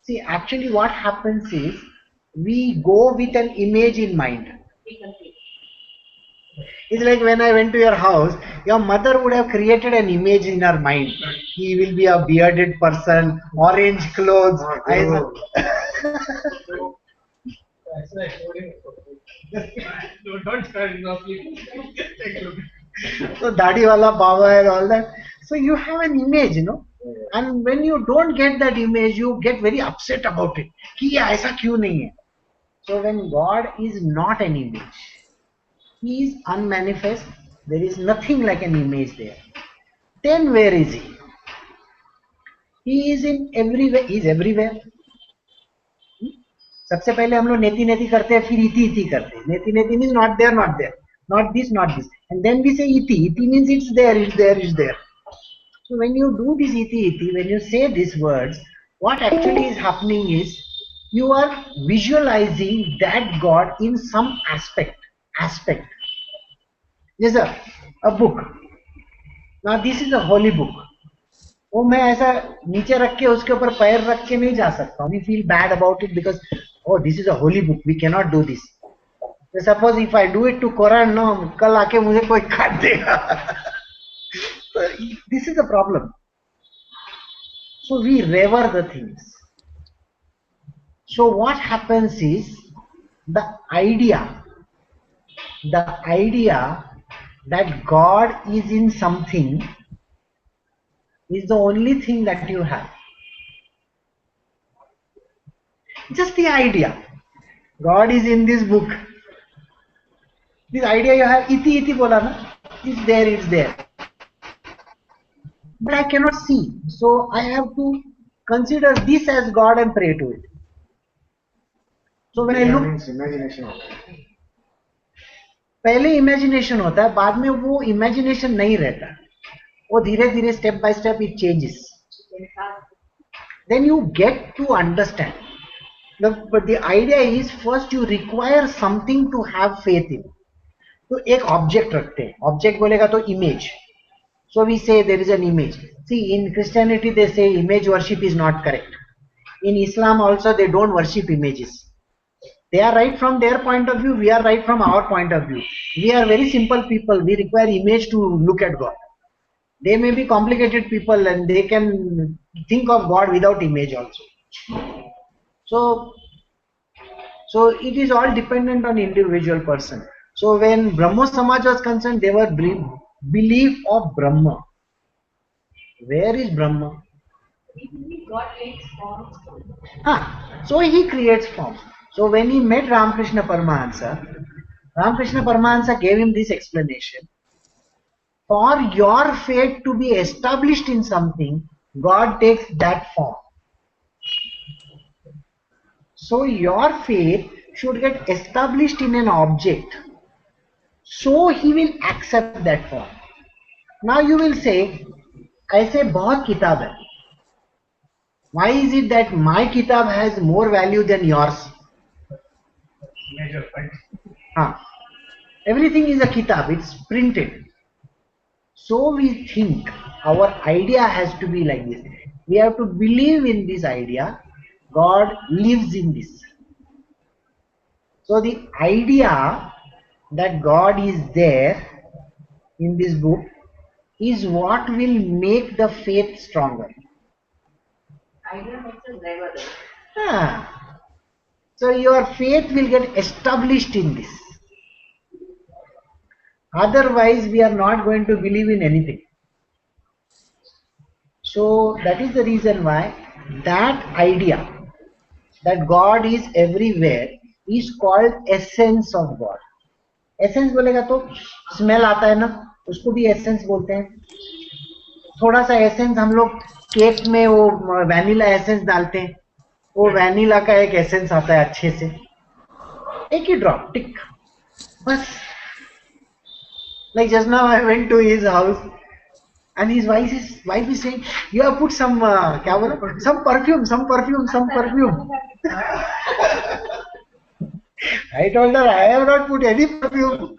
See, actually what happens is, we go with an image in mind. It's like when I went to your house, your mother would have created an image in her mind. He will be a bearded person, orange clothes. So Dadi wala baba and all that. So you have an image, you know. And when you don't get that image, you get very upset about it. कि ये ऐसा क्यों नहीं है? So when God is not an image, He is unmanifest. There is nothing like an image there. Then where is He? He is in everywhere. He is everywhere. सबसे पहले हम लोग नेति नेति करते हैं, फिर इति इति करते हैं. नेति नेति means not there, not there, not this, not this, and then we say iti. Iti means it's there, it's there, it's there. So when you do this iti iti, when you say these words, what actually is happening is you are visualizing that God in some aspect. Yes, sir. A book. Now this is a holy book. वो मैं ऐसा नीचे रख के उसके ऊपर पैर रख के नहीं जा सकता. We feel bad about it because oh, this is a holy book. We cannot do this. So suppose if I do it to Quran, no, कल आके मुझे कोई काट देगा. So this is the problem. So we revere the things. So what happens is the idea that God is in something is the only thing that you have. Just the idea. God is in this book. This idea you have, iti iti bola na, it's there, it's there. But I cannot see. So I have to consider this as God and pray to it. So when I look, imagination. पहले imagination होता है, बाद में वो imagination नहीं रहता, वो धीरे धीरे step by step it changes. Then you get to understand. But the idea is first you require something to have faith in. तो एक ऑब्जेक्ट रखते हैं, ऑब्जेक्ट बोलेगा तो image. So we say there is an image. See, in Christianity they say image worship is not correct. In Islam also they don't worship images. They are right from their point of view, we are right from our point of view. We are very simple people, we require image to look at God. They may be complicated people and they can think of God without image also. So it is all dependent on individual person. So when Brahmo Samaj was concerned, they were belief of Brahma. Where is Brahma? God takes forms. So he creates forms. So when he met Ramakrishna Paramahansa gave him this explanation. For your faith to be established in something, God takes that form. So your faith should get established in an object. So he will accept that form. Now you will say, ऐसे बहुत किताब है. Why is it that my kitab has more value than yours? Everything is a kitab, it's printed. So we think our idea has to be like this. We have to believe in this idea. God lives in this. So the idea that God is there in this book is what will make the faith stronger. Idea makes us never. So your faith will get established in this. Otherwise, we are not going to believe in anything. So that is the reason why that idea that God is everywhere is called essence of God. Essence बोलेगा तो smell आता है ना, उसको भी essence बोलते हैं. थोड़ा सा essence हम लोग केक में वो वैनिला एसेंस डालते हैं, वो वैनिला का एक एसेंस आता है अच्छे से, एक ही ड्रॉप टिक बस. Like just now I went to his house and his wife is saying, you have put some क्या बोला, some perfume. I told her I have not put any perfume,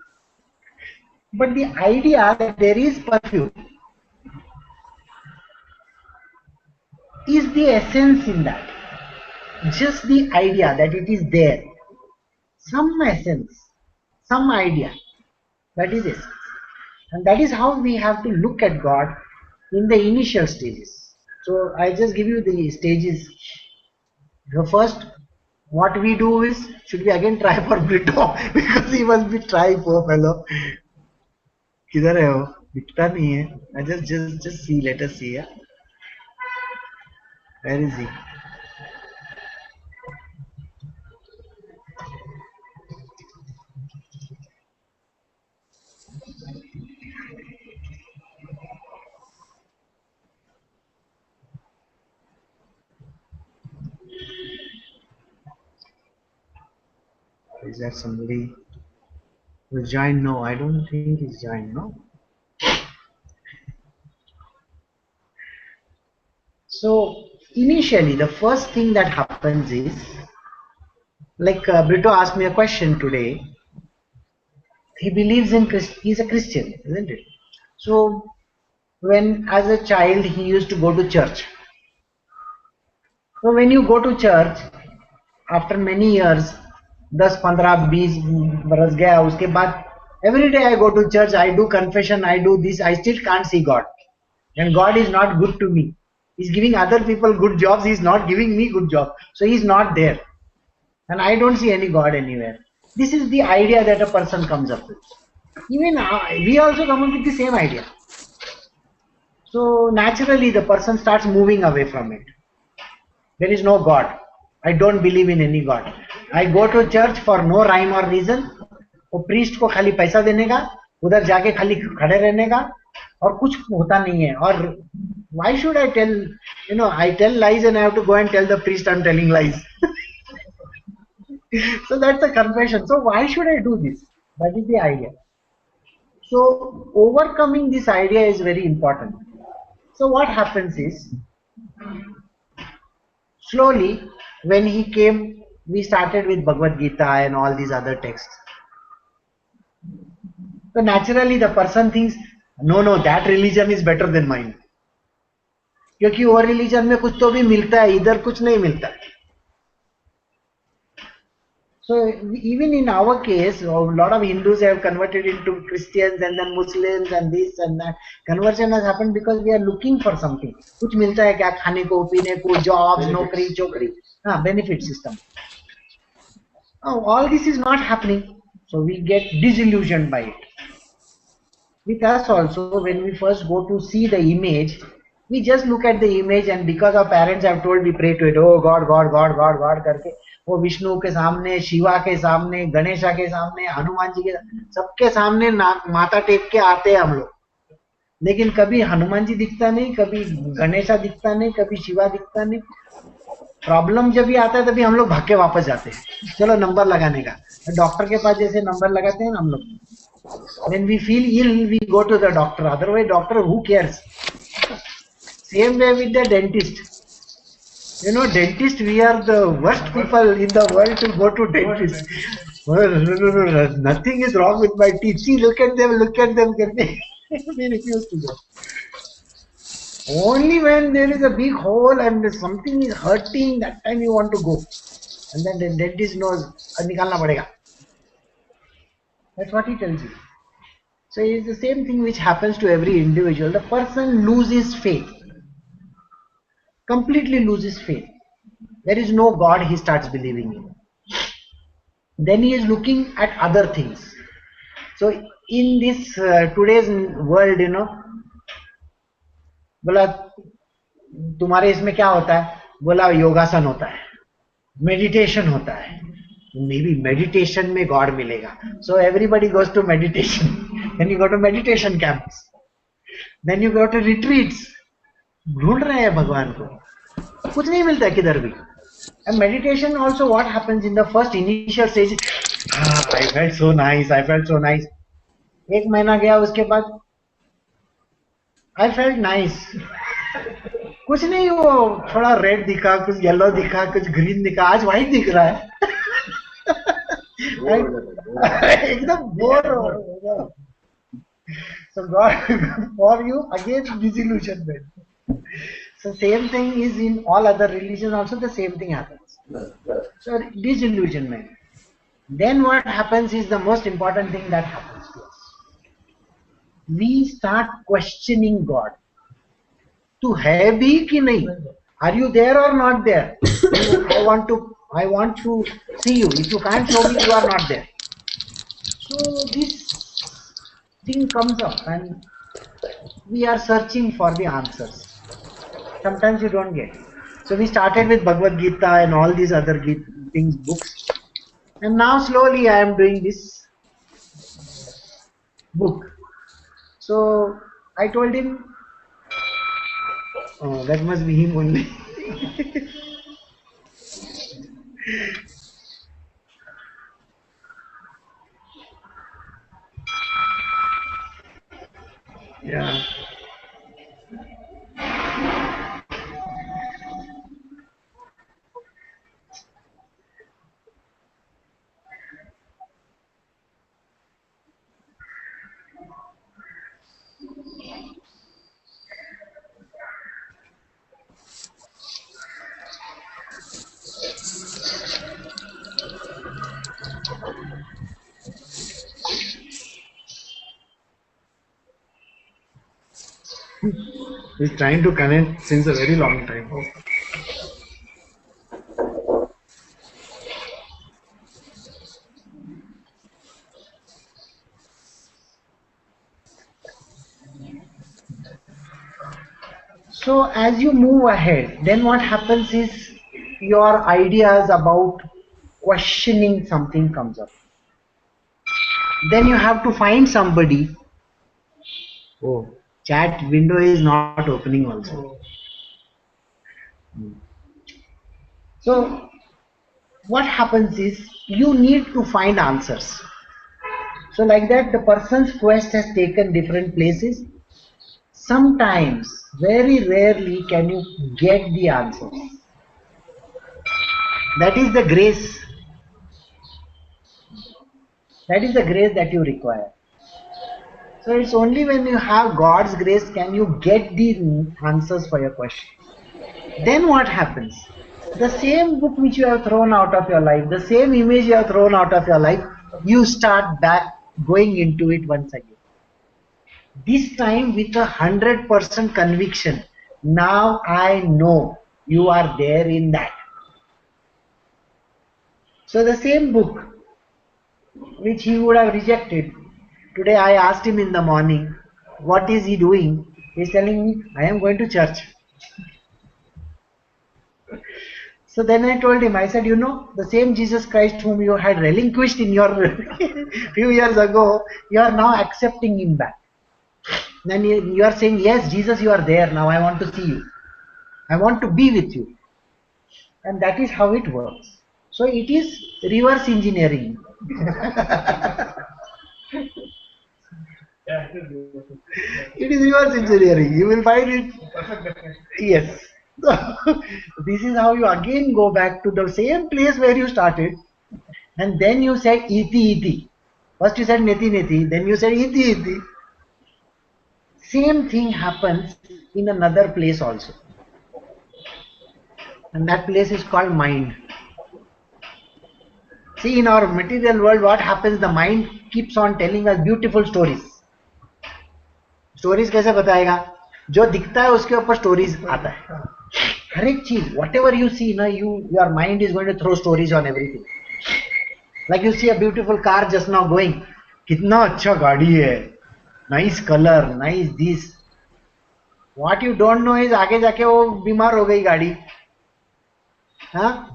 but the idea that there is perfume is the essence in that. just the idea that it is there, some essence, some idea, that is essence. And that is how we have to look at God in the initial stages. So I just give you the stages. The first, what we do is, should we again try for Brito? Because he must be trying, poor fellow. किधर है वो? दिखता नहीं है. I just see. Let us see. Yeah? Where is he? Is that somebody who joined? No, I don't think he's joined. No. So initially, the first thing that happens is, like Brito asked me a question today. He believes in he's a Christian, isn't it? So when as a child he used to go to church. So when you go to church, after many years, 10, 15, 20 बरस गया, उसके बाद every day I go to church, I do confession, I do this, I still can't see God. And God is not good to me. He's giving other people good jobs, he's not giving me good job. So he's not there. And I don't see any God anywhere. This is the idea that a person comes up with. Even we also come up with the same idea. So naturally the person starts moving away from it. There is no God. I don't believe in any God. I go to church for no rhyme or reason. वो priest को खाली पैसा देने का, उधर जाके खाली खड़े रहने का, और कुछ होता नहीं है. और why should I tell, I tell lies and I have to go and tell the priest I'm telling lies. So that's a confession. So why should I do this? That is the idea. So overcoming this idea is very important. So what happens is, slowly when he came, we started with Bhagavad Gita and all these other texts. So naturally the person thinks, no, that religion is better than mine. क्योंकि वो religion में कुछ तो भी मिलता है, इधर कुछ नहीं मिलता. So even in our case, a lot of Hindus have converted into Christians and then Muslims and this and that. Conversion has happened because we are looking for something. कुछ मिलता है क्या खाने को, पीने को, jobs, नौकरी, चौकरी, benefit system. Now all this is not happening, so we get disillusioned by it. With us also, when we first go to see the image, we just look at the image, and because our parents have told, we pray to it. Oh God, God, God, God, God करके वो विष्णु के सामने, शिवा के सामने, गणेशा के सामने, हनुमान जी के, सबके सामने माथा टेक के आते हैं हम लोग. लेकिन कभी हनुमान जी दिखता नहीं, कभी गणेशा दिखता नहीं, कभी शिवा दिखता नहीं. प्रॉब्लम जब भी आता है तभी हम लोग भाग के वापस जाते हैं, चलो नंबर लगाने का. डॉक्टर के पास जैसे नंबर लगाते हैं ना हम लोग. When we feel ill, we go to the doctor. Otherwise, doctor, who cares? Same way with the dentist. Dentist, we are the worst people in the world to go to dentist. No, nothing is wrong with my teeth. See, look at them. We refuse to go. Only when there is a big hole and something is hurting, that time you want to go. And then the dentist knows, nikalna padega. That's what he tells you. So it's the same thing which happens to every individual. The person loses faith. Completely loses faith. There is no God he starts believing in. Then he is looking at other things. So in this today's world, बोला तुम्हारे इसमें क्या होता है? बोला योगासन होता है, मेडिटेशन होता है. Maybe meditation में God मिलेगा. So everybody goes to meditation. Then you go to meditation camps. Then you go to retreats. ढूंढ रहे हैं भगवान को, कुछ नहीं मिलता है किधर भी. And meditation also, what happens in the first initial stage? I felt so nice. एक महीना गया, उसके बाद I felt nice. कुछ नहीं, वो थोड़ा रेड दिखा, कुछ येलो दिखा, कुछ ग्रीन दिखा, आज व्हाइट दिख रहा है. एकदम बोर हो गया. So God for you again disillusionment. So same thing is in all other religions also, the same thing happens. So disillusionment. Then what happens is the most important thing that happens to us. We start questioning God. Tu hai bhi ki nahi? Are you there or not there? I want to see you. If you can't show me, you are not there. So this thing comes up and we are searching for the answers. Sometimes you don't get. So we started with Bhagavad Gita and all these other things, books. And now slowly I am doing this book. So I told him, oh, that must be him only. Yeah. He's trying to connect since a very long time. So as you move ahead, then what happens is your ideas about questioning something comes up. Then you have to find somebody. Oh, chat window is not opening also. So what happens is you need to find answers. So like that, the person's quest has taken different places. Sometimes, very rarely can you get the answers. That is the grace. That is the grace that you require. So it's only when you have God's grace can you get the answers for your question. Then what happens? The same book which you have thrown out of your life, the same image you have thrown out of your life, you start back going into it once again. This time with 100% conviction. Now I know you are there in that. So the same book which he would have rejected. Today I asked him in the morning, what is he doing? He is telling me, I am going to church. So then I told him, I said, you know, the same Jesus Christ whom you had relinquished in your few years ago, you are now accepting him back. Then you are saying, yes, Jesus, you are there. Now I want to see you. I want to be with you. And that is how it works. So it is reverse engineering. It is reverse engineering. You will find it. Yes. This is how you again go back to the same place where you started. And then you said iti iti. First you said neti neti. Then you said iti iti. Same thing happens in another place also. And that place is called mind. See, in our material world, what happens? The mind keeps on telling us beautiful stories. Stories कैसे बताएगा? जो दिखता है उसके ऊपर stories आता है. हर एक चीज, whatever you see, ना, your mind is going to throw stories on everything. Like you see a beautiful car just now going. कितना अच्छा गाड़ी है. Nice color, nice this. What you don't know is आगे जाके वो बीमार हो गई गाड़ी. हाँ?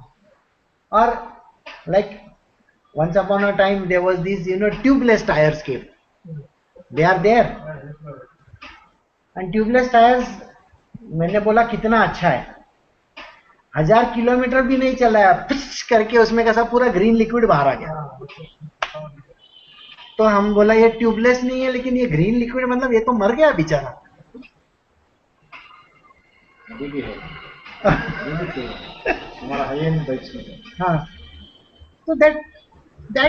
Or like once upon a time there was these, tubeless tires came. They are there. And tubeless tires, मैंने बोला कितना अच्छा है. 1000 किलोमीटर भी नहीं चला है, पिच करके उसमें कैसा पूरा ग्रीन लिक्विड बाहर आ गया. तो हम बोला ये ट्यूबलेस नहीं है, लेकिन ये ग्रीन लिक्विड मतलब ये तो मर गया बेचारा. हाँ. So that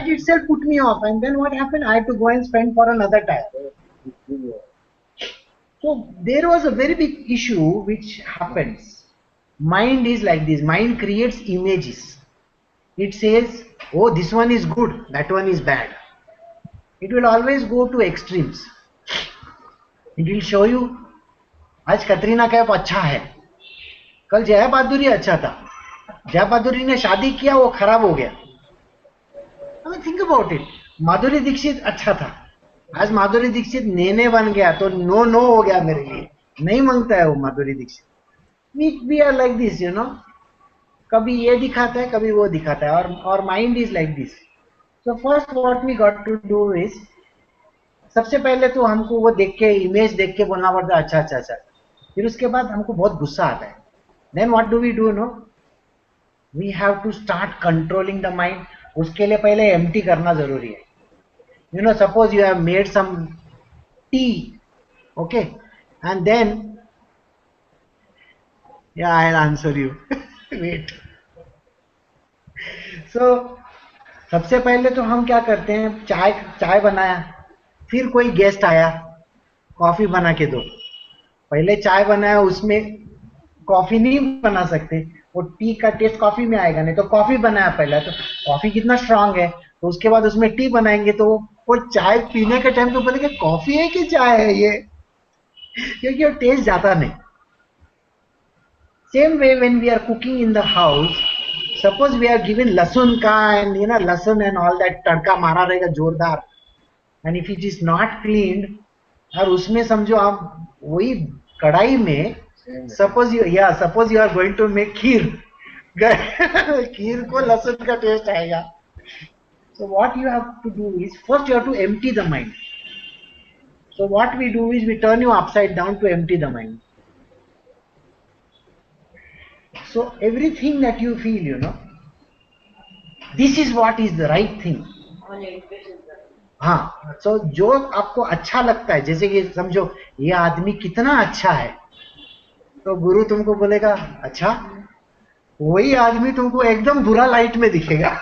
itself put me off. And then what happened? I had to go and spend for another tire. So there was a very big issue which happens. Mind is like this. Mind creates images. It says, oh, this one is good, that one is bad. It will always go to extremes. It will show you, आज कतरीना कैफ अच्छा है, कल जया बहादुरी अच्छा था, जया बहादुरी ने शादी किया वो खराब हो गया. I mean, think about it. Madhuri Dixit अच्छा था, आज माधुरी दीक्षित नेने बन गया तो नो नो हो गया मेरे लिए, नहीं मांगता है वो Madhuri Dixit. We are like this, you know. कभी ये दिखाता है, कभी वो दिखाता है, और mind is like this. So first what we got to do is, सबसे पहले तो हमको वो देख के, इमेज देख के बोलना पड़ता है अच्छा अच्छा अच्छा. फिर उसके बाद हमको बहुत गुस्सा आता है. Then what do we do, no, we have to start controlling the mind. उसके लिए पहले एम्प्टी करना जरूरी है. You know, suppose you have made some tea, okay, and then yeah, I'll answer you. Wait. So सबसे पहले तो हम क्या करते हैं, चाय बनाया, फिर कोई गेस्ट आया, कॉफी बना के दो. पहले चाय बनाया, उसमें कॉफी नहीं बना सकते, वो टी का टेस्ट कॉफी में आएगा नहीं, तो कॉफी बनाया पहले, तो कॉफी कितना स्ट्रांग है, तो उसके बाद उसमें टी बनाएंगे, तो वो चाय पीने के टाइम तो बोलेंगे कॉफी है कि चाय है ये, क्योंकि वो टेस्ट जाता नहीं. Same way when we are cooking in the house, suppose we are given lasun ka, and you know, lasun and all that तड़का मारा रहेगा जोरदार, and if it is not cleaned, और उसमें समझो आप वही कढ़ाई में, suppose you are going to make खीर, खीर को लहसुन का टेस्ट आएगा. So what you have to do is, first you have to empty the mind. So what we do is we turn you upside down to empty the mind. So everything that you feel, you know, this is what is the right thing. हाँ, so जो आपको अच्छा लगता है, जैसे कि समझो ये आदमी कितना अच्छा है, तो गुरु तुमको बोलेगा अच्छा, वही आदमी तुमको एकदम बुरा लाइट में दिखेगा.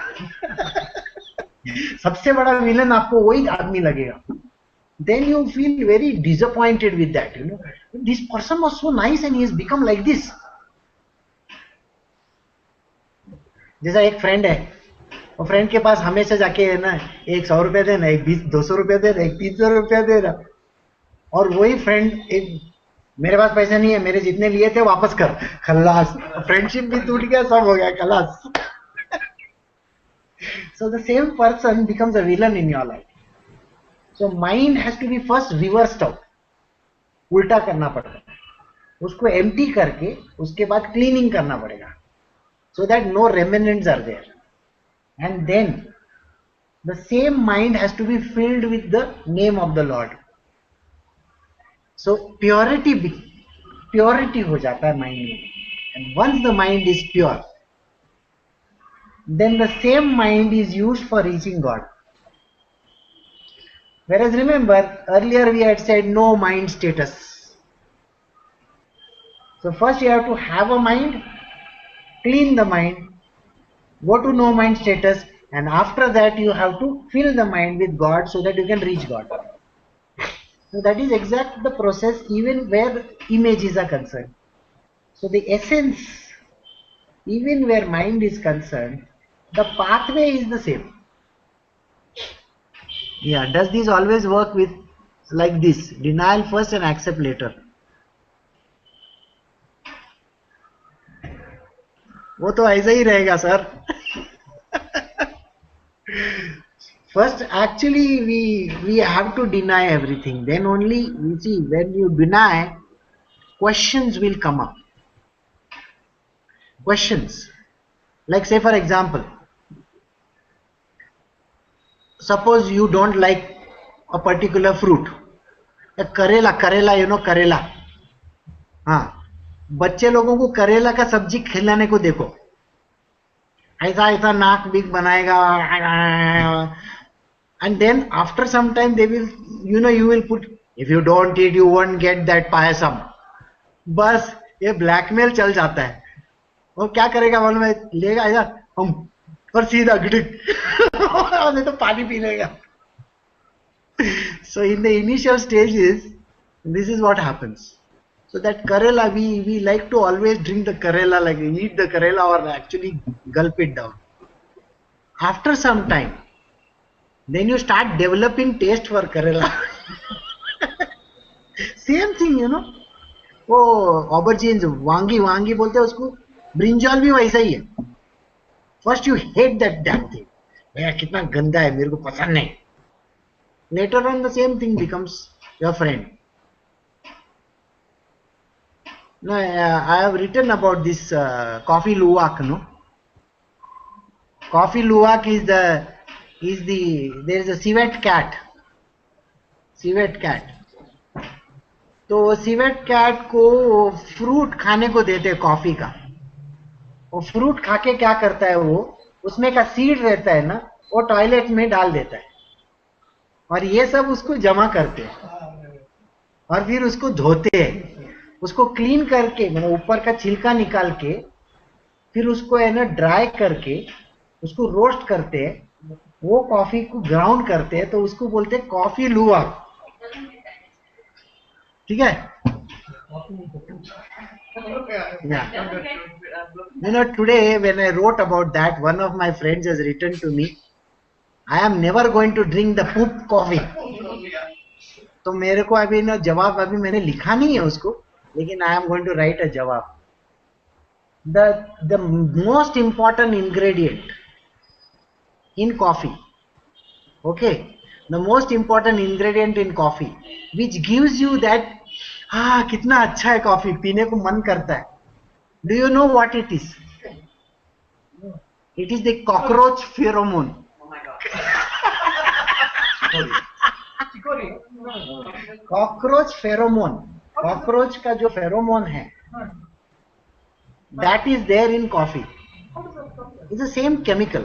सबसे बड़ा विलन आपको वही आदमी लगेगा. Then you feel very disappointed with that, you know, this person was so nice and he has become like this. जैसा एक फ्रेंड है, और फ्रेंड के पास हमेशा जाके है ना, 100 रुपये देना, एक 200 रुपये देना, एक 300 रुपये देना, और वही फ्रेंड एक, मेरे पास पैसे नहीं है, मेरे जितने लिए थे वापस कर, खल्लास, फ्रेंडशिप भी टूट गया, सब हो गया, खल्लास. So the same person becomes a villain in your life. So mind has to be first reversed out, उल्टा करना पड़ेगा, उसको एम्प्टी करके उसके बाद क्लीनिंग करना पड़ेगा, so that no remnants are there. And then the same mind has to be filled with the name of the Lord. So purity हो जाता है mind में. And once the mind is pure, then the same mind is used for reaching God. Whereas remember, earlier we had said no mind status. So first you have to have a mind, clean the mind, go to no mind status, and after that you have to fill the mind with God so that you can reach God. So that is exact the process even where images are concerned. So the essence, even where mind is concerned, the pathway is the same. Yeah, does this always work with like this? Denial first and accept later. वो तो ऐसा ही रहेगा sir. First, actually, we have to deny everything. Then only, you see, when you deny, questions will come up. Questions. Like say for example, suppose you don't like a particular fruit. A करेला, you know, करेला. हाँ, बच्चे लोगों को करेला का सब्जी खिलाने को देखो, ऐसा ऐसा नाक बिग बनाएगा, and then after some time they will, you know, you will put, if you don't eat you won't get that payasam. बस ये ब्लैकमेल चल जाता है. वो क्या करेगा मालूम है, लेगा ऐसा हम और सीधा गिटिक नहीं तो पानी पी लेगा. So in the initial stages This is what happens. So that Karela, we like to always drink the Karela, like eat the Karela or actually gulp it down. After some time, then you start developing taste for Karela. Same thing, you know. वो ऑबरजीन्स वांगी वांगी बोलते हैं उसको, brinjal भी वैसा ही है. First you hate that damn thing, भैया कितना गंदा है, मेरे को पसंद नहीं. Later on the same thing becomes your friend. No, I have written about this coffee luwak. No, coffee luwak is there is a civet cat. Civet cat. तो civet cat को फ्रूट खाने को देते हैं कॉफी का. वो fruit खा के क्या करता है, वो उसमें का सीड रहता है ना, वो टॉयलेट में डाल देता है और ये सब उसको जमा करते हैं और फिर उसको धोते हैं. उसको क्लीन करके मतलब ऊपर का छिलका निकाल के फिर उसको है ना ड्राई करके उसको रोस्ट करते हैं. वो कॉफी को ग्राउंड करते हैं तो उसको बोलते हैं कॉफी लुवाक. ठीक है. You know, today when I wrote about that, one of my friends has written to me, I am never going to drink the poop coffee. तो मेरे को अभी ना जवाब अभी मैंने लिखा नहीं है उसको, लेकिन I am going to write a जवाब. The most important ingredient in coffee, okay, the most important ingredient in coffee which gives you that कितना अच्छा है कॉफी, पीने को मन करता है. Do you know what it is? It is the cockroach pheromone. Oh my God. Cockroach pheromone. Cockroach का जो pheromone है, that is there in coffee. It's the same chemical.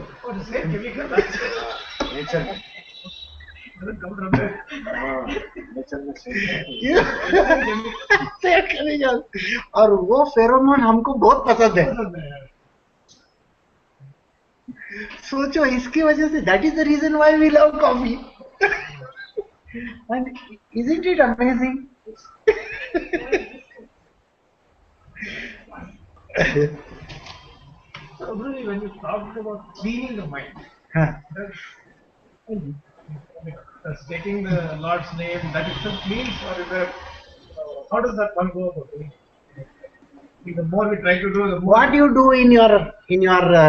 और वो फेरोमोन हमको बहुत पसंद है. सोचो इसकी वजह से, that is the reason why we love coffee. And isn't it amazing? So really, when you talked about cleaning the mind, stating the Lord's name, that itself means, or is there, how does that one go about it? The more we try to do, the more. What do you do in your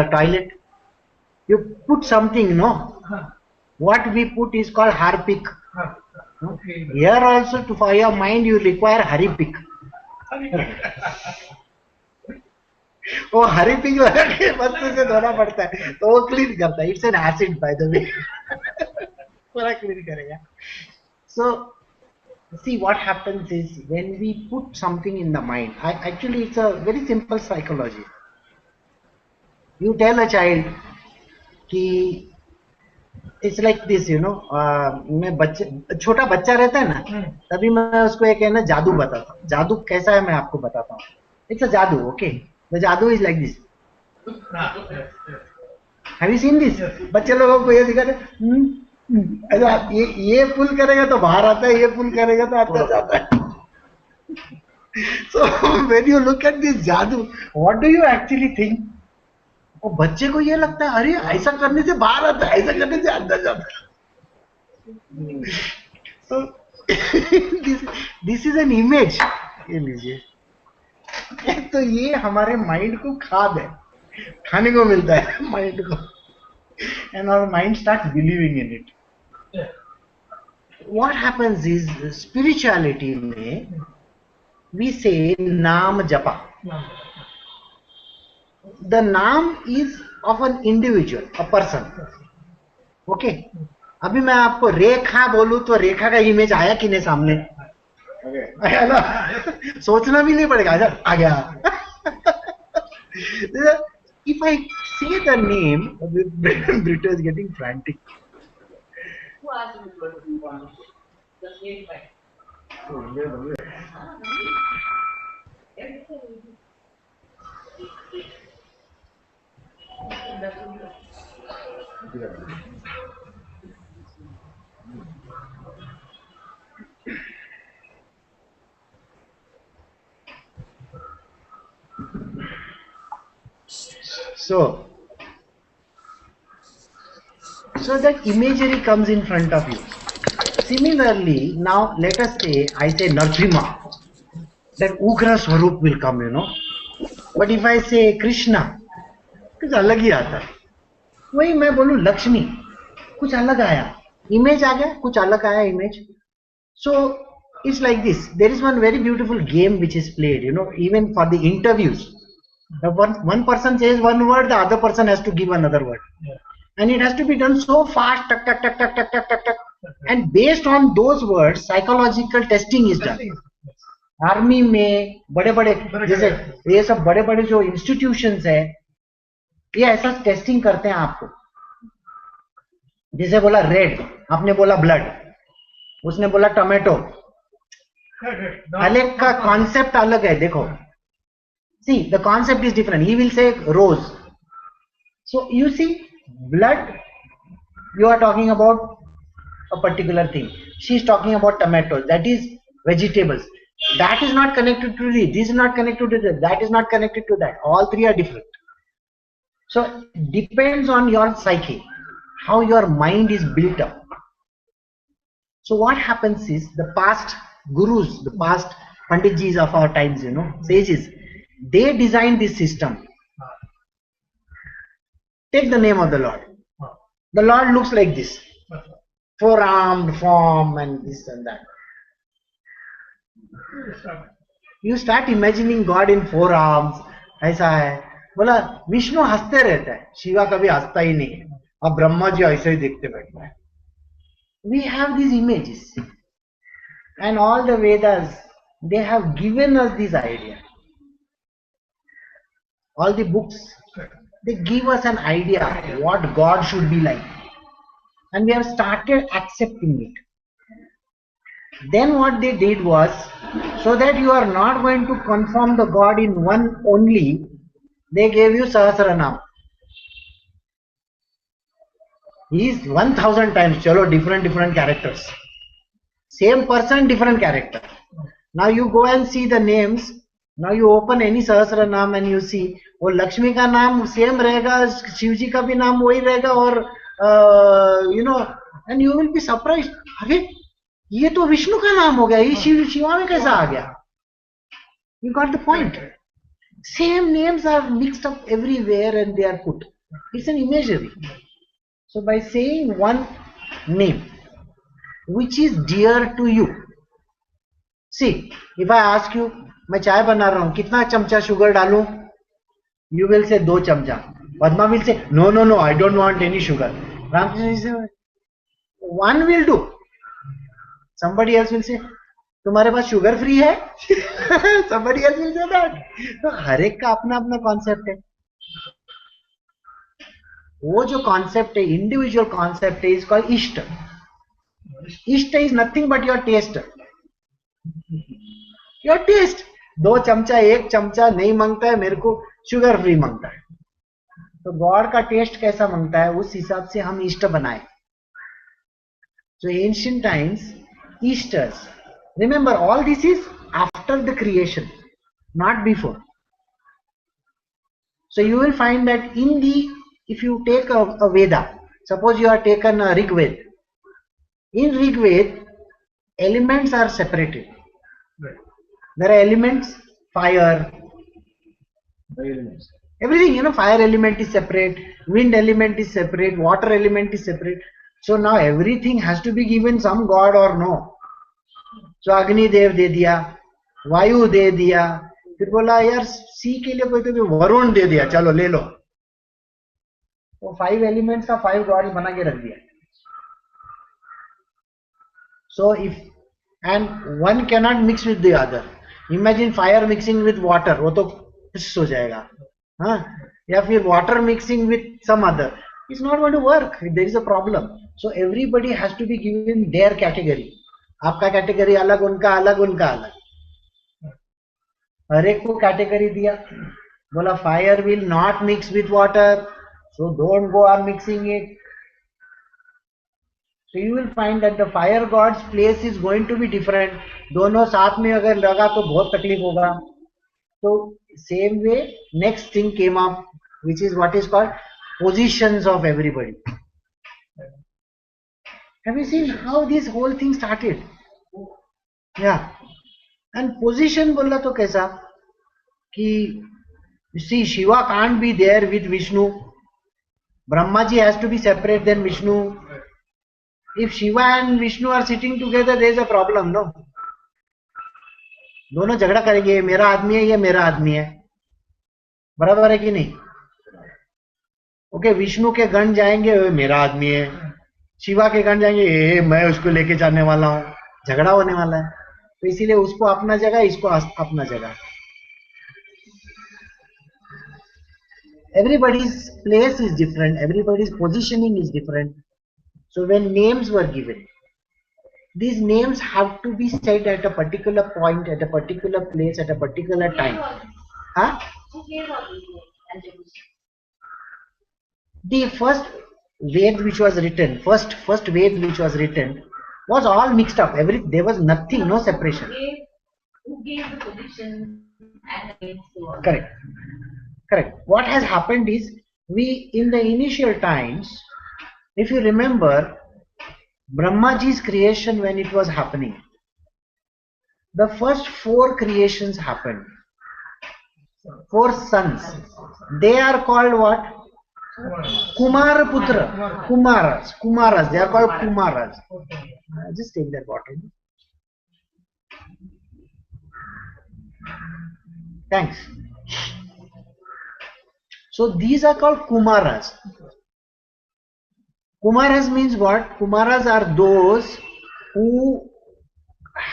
toilet? You put something, no? What we put is called harpic. Okay. Here also, for your mind, you require harpic. वो हरीपिक लगा के बस से धोना पड़ता है तो वो क्लीन करता है. It's an acid by the way. पूरा क्लीन करेगा. So see what happens is when we put something in the mind, actually it's a very simple psychology. You tell a child कि it's like this, you know, मैं छोटा बच्चा रहता है ना, तभी मैं उसको एक है ना जादू बताता हूँ. जादू कैसा है मैं आपको बताता हूँ. It's a जादू, okay. The जादू is like this. Have you seen this? बच्चे लोगों को ये दिखाते, ये पुल करेगा तो बाहर आता है, ये पुल करेगा तो आता जाता है. So when you look at this जादू, what do you actually think? वो बच्चे को ये लगता है अरे ऐसा करने से बाहर आता है, ऐसा करने से अंदर जाता है. So this is an image. ये लीजिए. तो ये हमारे माइंड को खाद है, खाने को मिलता है माइंड को. And our mind starts believing in it. What happens is spirituality में we say naam japa. The naam is of an individual, a person. Okay. अभी मैं आपको रेखा बोलूं तो रेखा का इमेज आया कि नहीं सामने? आया ना. सोचना भी नहीं पड़ेगा, आ गया. If I say the name, Brito is getting frantic. Who asked you to do one? Just name by. So that imagery comes in front of you. Similarly, now let us say I say Narsimha, that Ugra Swarup will come, you know. But if I say Krishna, कुछ अलग ही आता है. वही मैं बोलूं लक्ष्मी, कुछ अलग आया, इमेज आ गया, कुछ अलग आया image. So it's like this. There is one very beautiful game which is played, you know, even for the interviews. The one person says one word, the other person has to give another word. Yeah. And it has to be done so fast, tuck, tuck, tuck, tuck, tuck, tuck, tuck, tuck. And based on those words, psychological testing is done. Army में बड़े बड़े जैसे ये सब बड़े बड़े जो institutions है, ये ऐसा टेस्टिंग करते हैं आपको. जैसे बोला रेड, आपने बोला ब्लड, उसने बोला टोमेटो. अलग का कॉन्सेप्ट अलग है. देखो, see the concept is different. He will say rose. So you see, blood, you are talking about a particular thing. She is talking about tomatoes. That is vegetables. That is not connected to this. This is not connected to this. That is not connected to that. All three are different. So depends on your psyche, how your mind is built up. So what happens is the past gurus, the past panditjis of our times, you know, sages, they designed this system. Take the name of the Lord. The Lord looks like this, four-armed form and this and that. You start imagining God in four arms. ऐसा है. बोला विष्णु हंसते रहता है, शिवा कभी हंसता ही नहीं है. अब ब्रह्मा जी ऐसे ही देखते बैठते हैं. We have these images, and all the Vedas, they have given us this idea. All the books, they give us an idea what God should be like, and we have started accepting it. Then what they did was, so that you are not going to conform the God in one only, they gave you Sahasranam. He is 1000 times, chalo, different characters. Same person, different character. Now you go and see the names. Now you open any Sahasranam and you see, वो लक्ष्मी का नाम same रहेगा, शिव जी का भी नाम वही रहेगा, और you know, and you will be surprised. अरे ये तो विष्णु का नाम हो गया, ये शिवा में कैसा आ गया? You got the point. Same names are mixed up everywhere and they are put. It's an imagery. So by saying one name which is dear to you, see, if I ask you, मैं चाय बना रहा हूँ, कितना चमचा sugar डालूं? You will say 2 चमचा. Padma will say no, I don't want any sugar. Ramkrishna will say 1 will do. Somebody else will say तुम्हारे पास शुगर फ्री है. Somebody else will say that. तो हर एक का अपना अपना कॉन्सेप्ट है. वो जो कॉन्सेप्ट है, इंडिविजुअल कॉन्सेप्ट है, is called ishta. Ishta is nothing but your taste. Your taste. 2 चमचा 1 चमचा नहीं मांगता है, मेरे को शुगर फ्री मांगता है. तो गॉड का टेस्ट कैसा मांगता है, उस हिसाब से हम इष्ट बनाए. So ancient times, Easters. Remember, all this is after the creation, not before. So you will find that in the, if you take a Veda, suppose you are taken a Rig Veda. In Rig Veda, elements are separated. There are elements, fire, everything, you know, fire element is separate, wind element is separate, water element is separate. So now everything has to be given some god or no. So Agni Dev दे दिया, वायु दे दिया, फिर बोला यार सी के लिए कोई तो वरुण दे दिया, चलो ले लो. तो 5 elements का 5 gods बना के रख दिया. So if, and one cannot mix with the other. Imagine fire mixing with water, वो तो फिस हो जाएगा, हाँ? या फिर water mixing with some other, it's not going to work. There is a problem. So everybody has to be given their category. आपका category अलग, उनका अलग, उनका अलग. हर एक को कैटेगरी दिया. बोला fire will not mix with water, so don't go on mixing it. So you will find that the fire god's place is going to be different. दोनों साथ में अगर लगा तो बहुत तकलीफ होगा. So same way, next thing came up, which is what is called positions of everybody. Have you seen how this whole thing started? Yeah. And position bola to kaisa? Ki, you see, Shiva can't be there with Vishnu. Brahmaji has to be separate than Vishnu. If Shiva and Vishnu are sitting together, there is a problem, no? दोनों झगड़ा करेंगे, ये मेरा आदमी है, ये मेरा आदमी है, बराबर है कि नहीं? ओके, विष्णु के गण जाएंगे, ये मेरा आदमी है, शिवा के गण जाएंगे, ये मैं उसको लेके जाने वाला हूँ, झगड़ा होने वाला है. तो इसीलिए उसको अपना जगह, इसको अपना जगह. Everybody's place is different, everybody's positioning is different. So when names were given, these names have to be said at a particular point, at a particular place, at a particular time. Huh? Who gave all these names? The first Ved which was written, first Ved which was written, was all mixed up. There was nothing, no separation. Who gave the position and the names to all? Correct. Correct. What has happened is, we in the initial times, if you remember, Brahmaji's creation when it was happening, the first 4 creations happened. 4 sons. They are called what? Kumara Putra. Kumaras. They are called Kumaras. Just take that bottle. Thanks. So these are called Kumaras. Kumaras means what? Kumaras are those who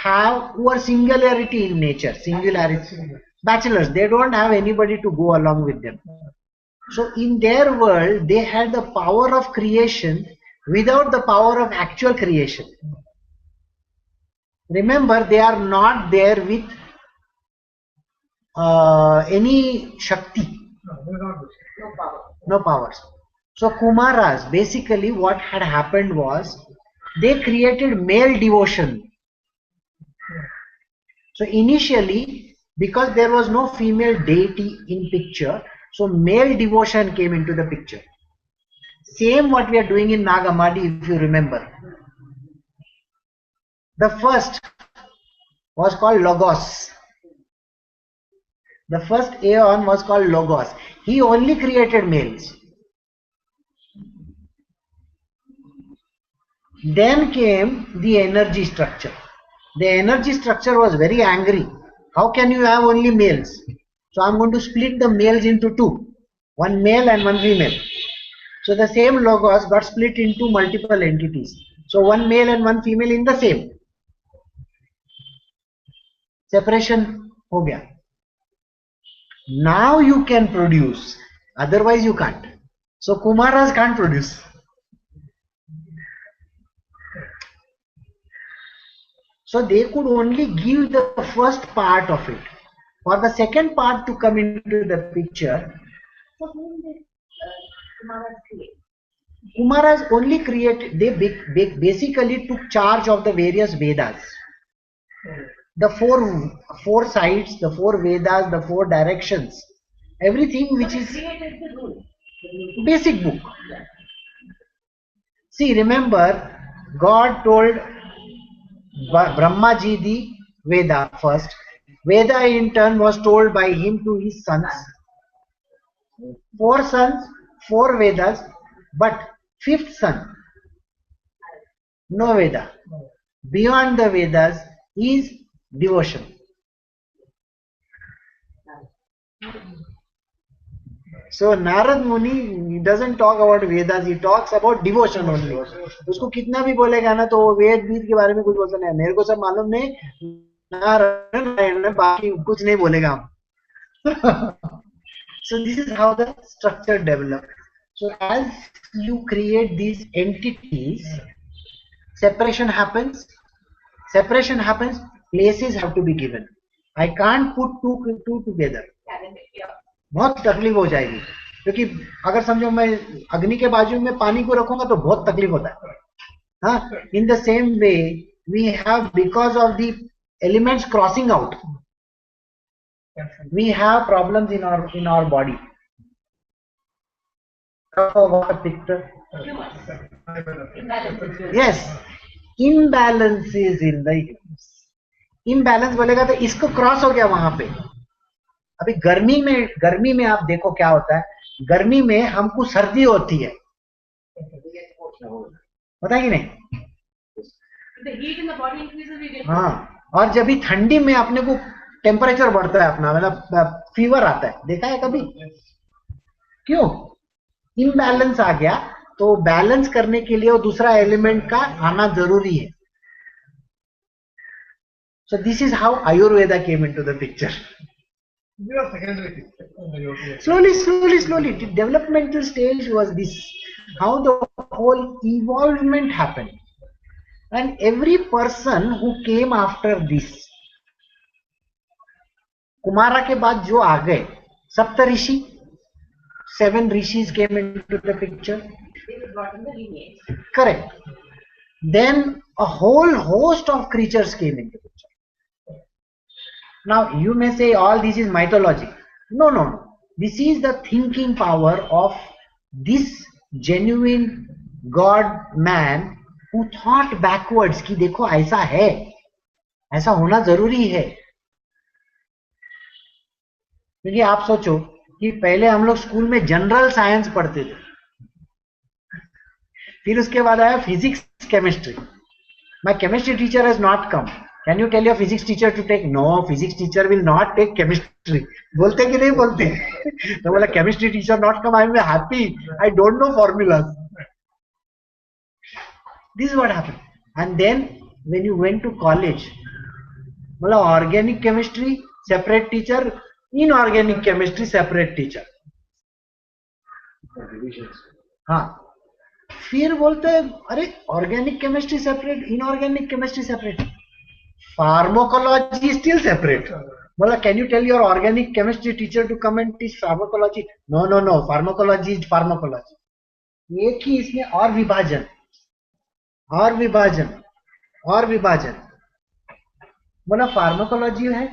are singularity in nature, singularity. Bachelors, they don't have anybody to go along with them. So in their world, they had the power of creation without the power of actual creation. Remember, they are not there with any Shakti. No powers. So Kumaras, basically what had happened was, they created male devotion. So initially, because there was no female deity in picture, so male devotion came into the picture. Same what we are doing in Nagamadi, if you remember. The first was called Logos. The first Aeon was called Logos. He only created males. Then came the energy structure. The energy structure was very angry. How can you have only males? So I am going to split the males into 2. One male and one female. So the same Logos got split into multiple entities. So one male and one female in the same. Separation ho gaya. Now you can produce, otherwise you can't. So Kumaras can't produce. So they could only give the first part of it. For the second part to come into the picture, So whom did Kumaras create? Kumaras only created, they basically took charge of the various Vedas. The four sides, the 4 Vedas, the 4 directions, everything which is Created the rule. basic book. See, remember, God told Brahmaji the Veda first. Veda in turn was told by him to his sons. 4 sons, 4 Vedas, but 5th son, no Veda. Beyond the Vedas is devotion. So Narad Muni, he doesn't talk about Vedas, he talks about devotion only. उसको कितना भी बोलेगा ना तो वो वेद बीत के बारे में कुछ बोलता नहीं, मेरे को सब मालूम नहीं, नारायण बाकी कुछ नहीं बोलेगा हम. So this is how the structure developed. So as you create these entities, separation happens. Places have to be given. I can't put two together. बहुत तकलीफ हो जाएगी, क्योंकि अगर समझो मैं अग्नि के बाजू में पानी को रखूंगा तो बहुत तकलीफ होता है. हाँ, in the same way we have, because of the elements crossing out, we have problems in our body. water picture. Humors. Imbalance. Yes, imbalances in the humors. Imbalance बोलेगा तो इसको क्रॉस हो गया वहां पे. अभी गर्मी में आप देखो क्या होता है. गर्मी में हमको सर्दी होती है, पता है कि नहीं? The heat in the body increases, we get. हाँ, और जब भी ठंडी में अपने को टेम्परेचर बढ़ता है अपना, मतलब फीवर आता है, देखा है कभी? क्यों? इम्बैलेंस आ गया, तो बैलेंस करने के लिए वो दूसरा एलिमेंट का आना जरूरी है. So this is how Ayurveda came into the picture. You are secondary. Slowly, the developmental stage was this, how the whole evolvement happened. And every person who came after this, Kumara के बाद जो आ गए, सप्तऋषि, 7 rishis came into the picture. They were brought in the lineage. Correct. Then a whole host of creatures came into picture. Now you may say all this is mythology. No. This is the thinking power of this genuine God man who thought backwards कि देखो ऐसा है, ऐसा होना जरूरी है. क्योंकि आप सोचो कि पहले हम लोग स्कूल में जनरल साइंस पढ़ते थे, फिर उसके बाद आया physics, chemistry. My chemistry teacher has not come. Can you tell your physics teacher to take? No, physics teacher will not take chemistry. बोलते कि नहीं बोलते? तो बोला chemistry teacher not come, I am happy, I don't know formulas. This is what happened. And then when you went to college, बोला organic chemistry separate teacher, inorganic chemistry separate teacher. हाँ, फिर बोलते हैं अरे organic chemistry separate, inorganic chemistry separate, pharmacology still separate. बोला can you tell your organic chemistry teacher to come and teach pharmacology? No, pharmacology is pharmacology. एक ही इसमें और विभाजन. बोला फार्माकोलॉजी है,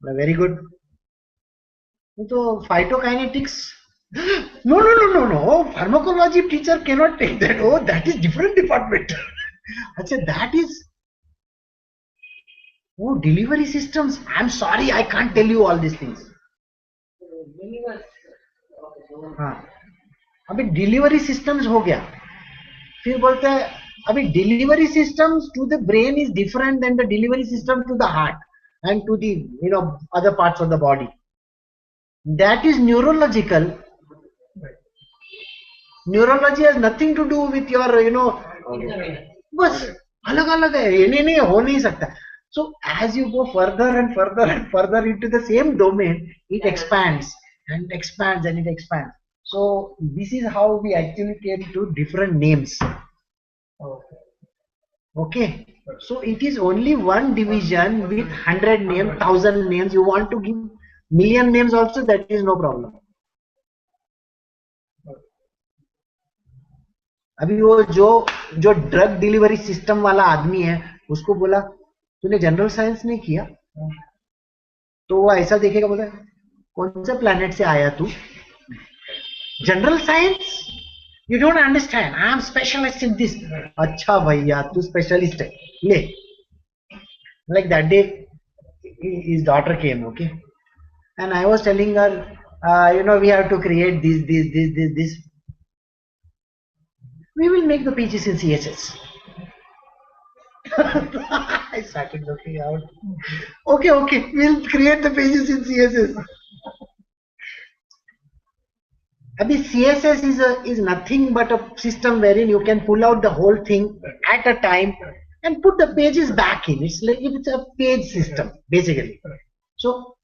वेरी गुड. तो फाइटोकाइनेटिक्स, no, pharmacology teacher cannot take that. Oh, that is different department. अच्छा, that is, oh, delivery systems, I'm sorry, I can't tell you all these things. हाँ, अभी डिलीवरी सिस्टम्स हो गया. फिर बोलते हैं अभी delivery systems to the brain is different then the delivery system to the heart and to the other parts of the body. That is neurological. Neurology has nothing to do with your बस अलग अलग है, ये नहीं हो नहीं सकता. So as you go further and further into the same domain, it expands and it expands. So this is how we actually came to different names. Okay, so it is only one division with 100 names, 1000 names. You want to give million names also, that is no problem. अभी वो जो drug delivery system वाला आदमी है, उसको बोला तूने general science नहीं किया, तो वो ऐसा देखेगा, बोला कौन से प्लैनेट से आया तू? General science, you don't understand, I am specialist in this. अच्छा भैया तू स्पेशलिस्ट है, ले. Like that day his daughter came, okay, and I was telling her, we have to create this. We will make the pages in CSS. I started looking out. Okay, we'll create the pages in CSS. Abhi CSS is nothing but a system wherein you can pull out the whole thing at a time and put the pages back in. It's like it's a page system basically. So,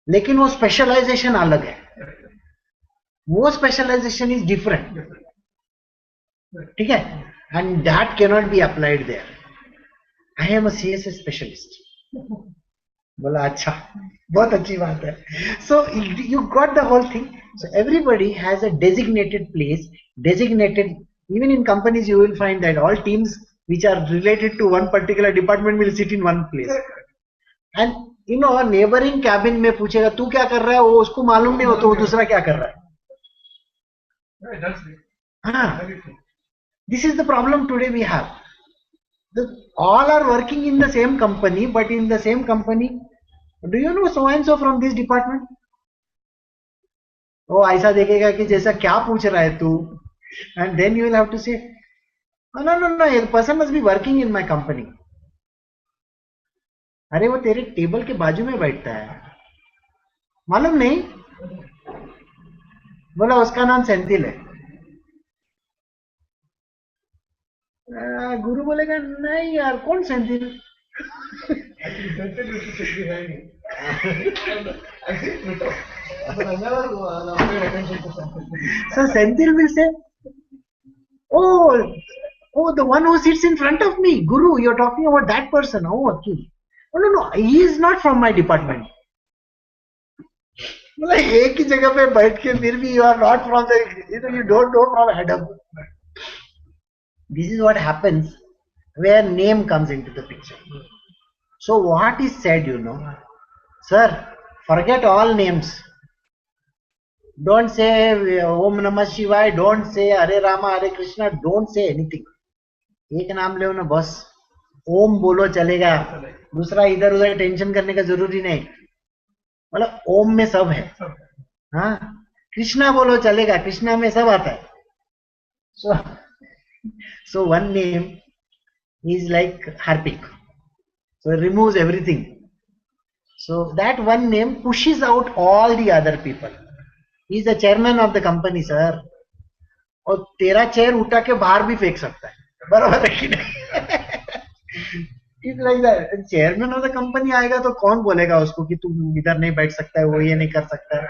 लेकिन वो specialization अलग है. वो specialization is different. ठीक है? And that cannot be applied there. I am a CSS specialist. बोला अच्छा, बहुत अच्छी बात है. So you got the whole thing. So everybody has a designated place, even in companies you will find that all teams which are related to one particular department will sit in one place. And neighboring cabin में पूछेगा तू क्या कर रहा है, वो उसको मालूम नहीं हो तो वो दूसरा क्या कर रहा है. Yeah, that's it. Ah, Very true. this is the problem today we have. All are working in the same company, but in the same company, do you know so and so from this department? वो ऐसा देखेगा कि जैसा क्या पूछ रहा है तू, and then you will have to say, oh, no, no, no, the person must be working in my company. अरे वो तेरे टेबल के बाजू में बैठता है, मालूम नहीं? बोला उसका नाम सेंथिल है। गुरु बोलेगा नहीं यार, कौन Senthil? Actually, Senthil used to sit behind me. I see it with but I never paid attention to Senthil. So Senthil will say, oh, the one who sits in front of me, Guru, you're talking about that person. Oh, okay. Oh, no, he is not from my department. मतलब एक ही जगह पे बैठ के फिर भी you are not from the, you don't know from Adam. This is what happens where name comes into the picture. So what is said, sir, forget all names. Don't say Om Namah Shivaya, don't say Hare Rama, Hare Krishna, don't say anything. एक नाम ले ना बस, ओम बोलो चलेगा, दूसरा इधर उधर टेंशन करने का जरूरी नहीं, मतलब ओम में सब है। हाँ, कृष्णा बोलो चलेगा, कृष्णा में सब आता है। So one name is like Harpic, so it removes everything. So that one name pushes out all the other people. He is the chairman of the company, sir. और तेरा चेयर उठा के बाहर भी फेंक सकता है, बराबर है कि नहीं? It's like that. Chairman of the company आएगा तो कौन बोलेगा उसको कि तू इधर नहीं बैठ सकता है, वो ये नहीं कर सकता है।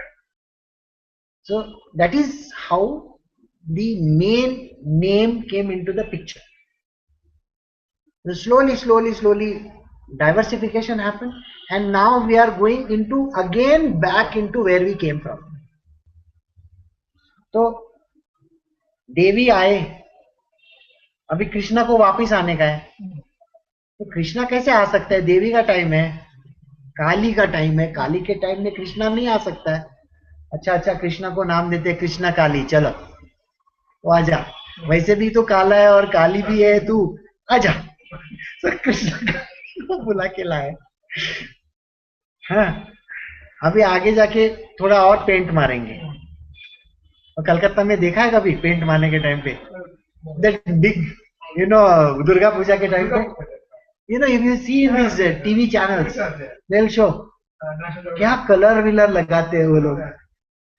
So that is how the main name came into the picture. So slowly diversification happened, and now we are going into again back into where we came from. तो देवी आए, अभी कृष्णा को वापिस आने का है, तो कृष्णा कैसे आ सकता है? देवी का टाइम है, काली का टाइम है, काली के टाइम में कृष्णा नहीं आ सकता है। अच्छा कृष्णा को नाम देते कृष्णा काली, चलो वो आजा, वैसे भी तो काला है और काली भी है, तू आजा। तो कृष्णा को बुला के लाए। हाँ, अभी आगे जाके थोड़ा और पेंट मारेंगे। और कलकत्ता में देखा है कभी पेंट मारने के टाइम पे, दैट बिग दुर्गा पूजा के टाइम पे, if you see in these TV channels, they'll show क्या कलर विलर लगाते हैं वो लोग।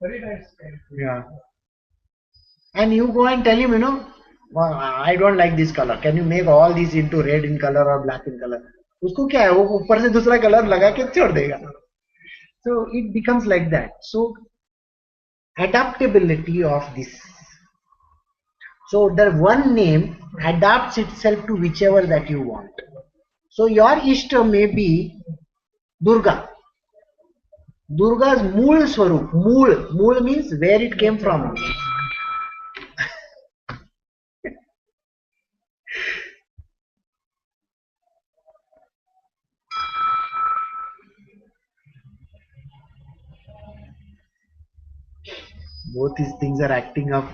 Very nice. Yeah. And you go and tell him, well, I don't like this color. Can you make all these into red in color or black in color? उसको क्या है, वो ऊपर से दूसरा कलर लगा के छोड़ देगा। So it becomes like that. So adaptability of this. So the one name adapts itself to whichever that you want. So your Ishta may be Durga. Durga's Mool Swarup. Mool means where it came from. Both these things are acting up.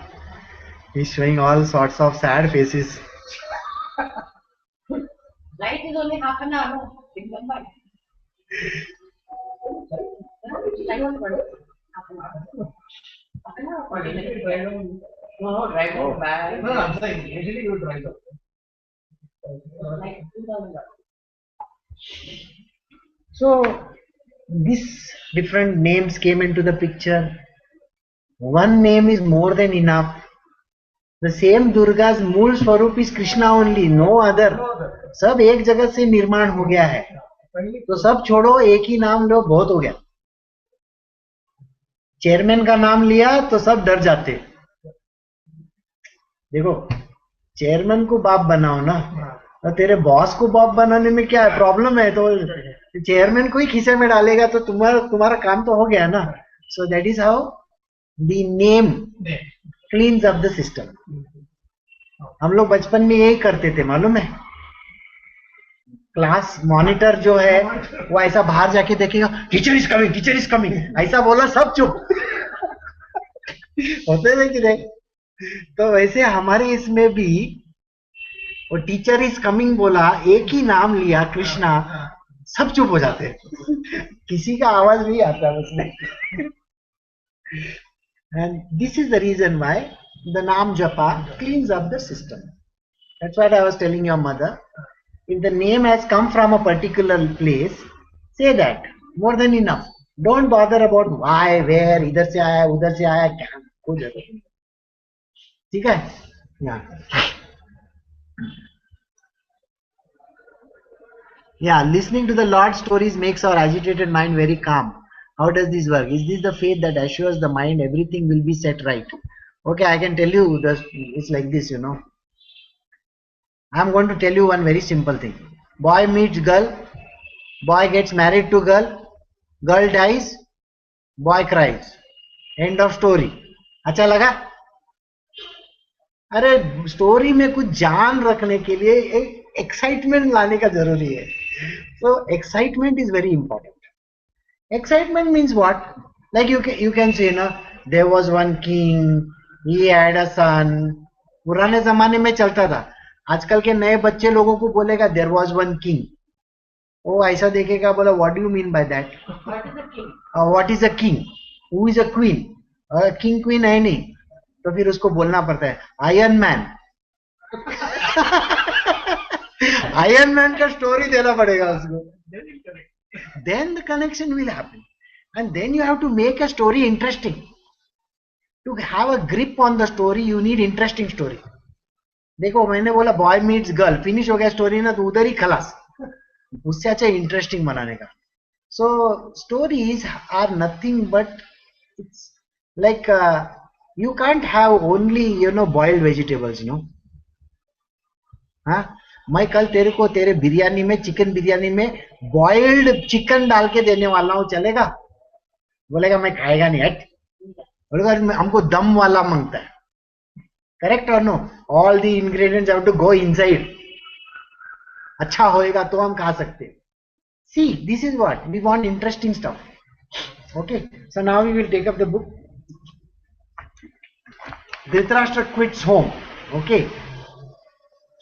He's showing all sorts of sad faces. Light is only half an hour. No? Remember? Light was one. Half an hour. Half an hour. But usually you drive down. No, drive on back. No, I'm saying usually you drive down. Like 2000. So these different names came into the picture. One name is more than enough. The same Durga's मूल स्वरूप is Krishna only, no other. सब एक जगह से निर्माण हो गया है, तो सब छोड़ो, एक ही नाम लो, बहुत हो गया। चेयरमैन का नाम लिया तो सब डर जाते। देखो, चेयरमैन को बाप बनाओ ना, तो तेरे बॉस को बाप बनाने में क्या है, प्रॉब्लम है? तो चेयरमैन को ही खीसे में डालेगा तो तुम्हारा काम तो हो गया ना। So that is how the name cleans up the system. हम लोग बचपन में यही करते थे, मालूम है? क्लास मॉनिटर जो है वो ऐसा बाहर जाके देखेगा, टीचर इज कमिंग, ऐसा बोला सब चुप होते थे कि नहीं? तो वैसे हमारे इसमें भी वो टीचर इज कमिंग बोला, एक ही नाम लिया कृष्णा, सब चुप हो जाते हैं, किसी का आवाज नहीं आता उसमें. And this is the reason why the Nam Japa cleans up the system. That's what I was telling your mother. If the name has come from a particular place, say that. More than enough. Don't bother about why, where, इधर से आया, उधर से आया, क्या, कोई जरूरत नहीं. ठीक है? Yeah. Yeah, listening to the Lord's stories makes our agitated mind very calm. How does this work? Is this the faith that assures the mind everything will be set right? Okay, I can tell you, it's like this, I'm going to tell you one very simple thing. Boy meets girl, boy gets married to girl, girl dies, boy cries. End of story. अच्छा लगा? अरे story में कुछ जान रखने के लिए एक एक्साइटमेंट लाने का जरूरी है. So excitement is very important. Excitement means what? Like you can say, there was one king, he had a son. पुराने जमाने में चलता था. आजकल के नए बच्चे लोगों को बोलेगा there was one king. वो ऐसा देखेगा, बोला what do you mean by that? What is a king? What is a king? Who is a queen? King queen है नहीं, तो फिर उसको बोलना पड़ता है आयरन मैन. आयरन मैन का स्टोरी देना पड़ेगा उसको. Then the connection will happen, and then you have to make a story interesting. To have a grip on the story, you need interesting story. देखो मैंने बोला बॉय मीट्स गर्ल, फिनिश हो गया story ना, तो उधर ही खलास. उससे अच्छा इंटरेस्टिंग बनाने का. So stories are nothing but it's like you can't have only boiled vegetables, हाँ. मैं कल तेरे को तेरे बिरयानी में, चिकन बिरयानी में बॉइल्ड चिकन डाल के देने वाला हूँ, चलेगा? बोलेगा मैं खाएगा नहीं. हट. बोलेगा हमको दम वाला मांगता है. करेक्ट और no? All the ingredients have to go inside. अच्छा होएगा तो हम खा सकते हैं. See, this is what we want, interesting stuff. Okay, so now we will take up the book. Dhritarashtra quits home. Okay,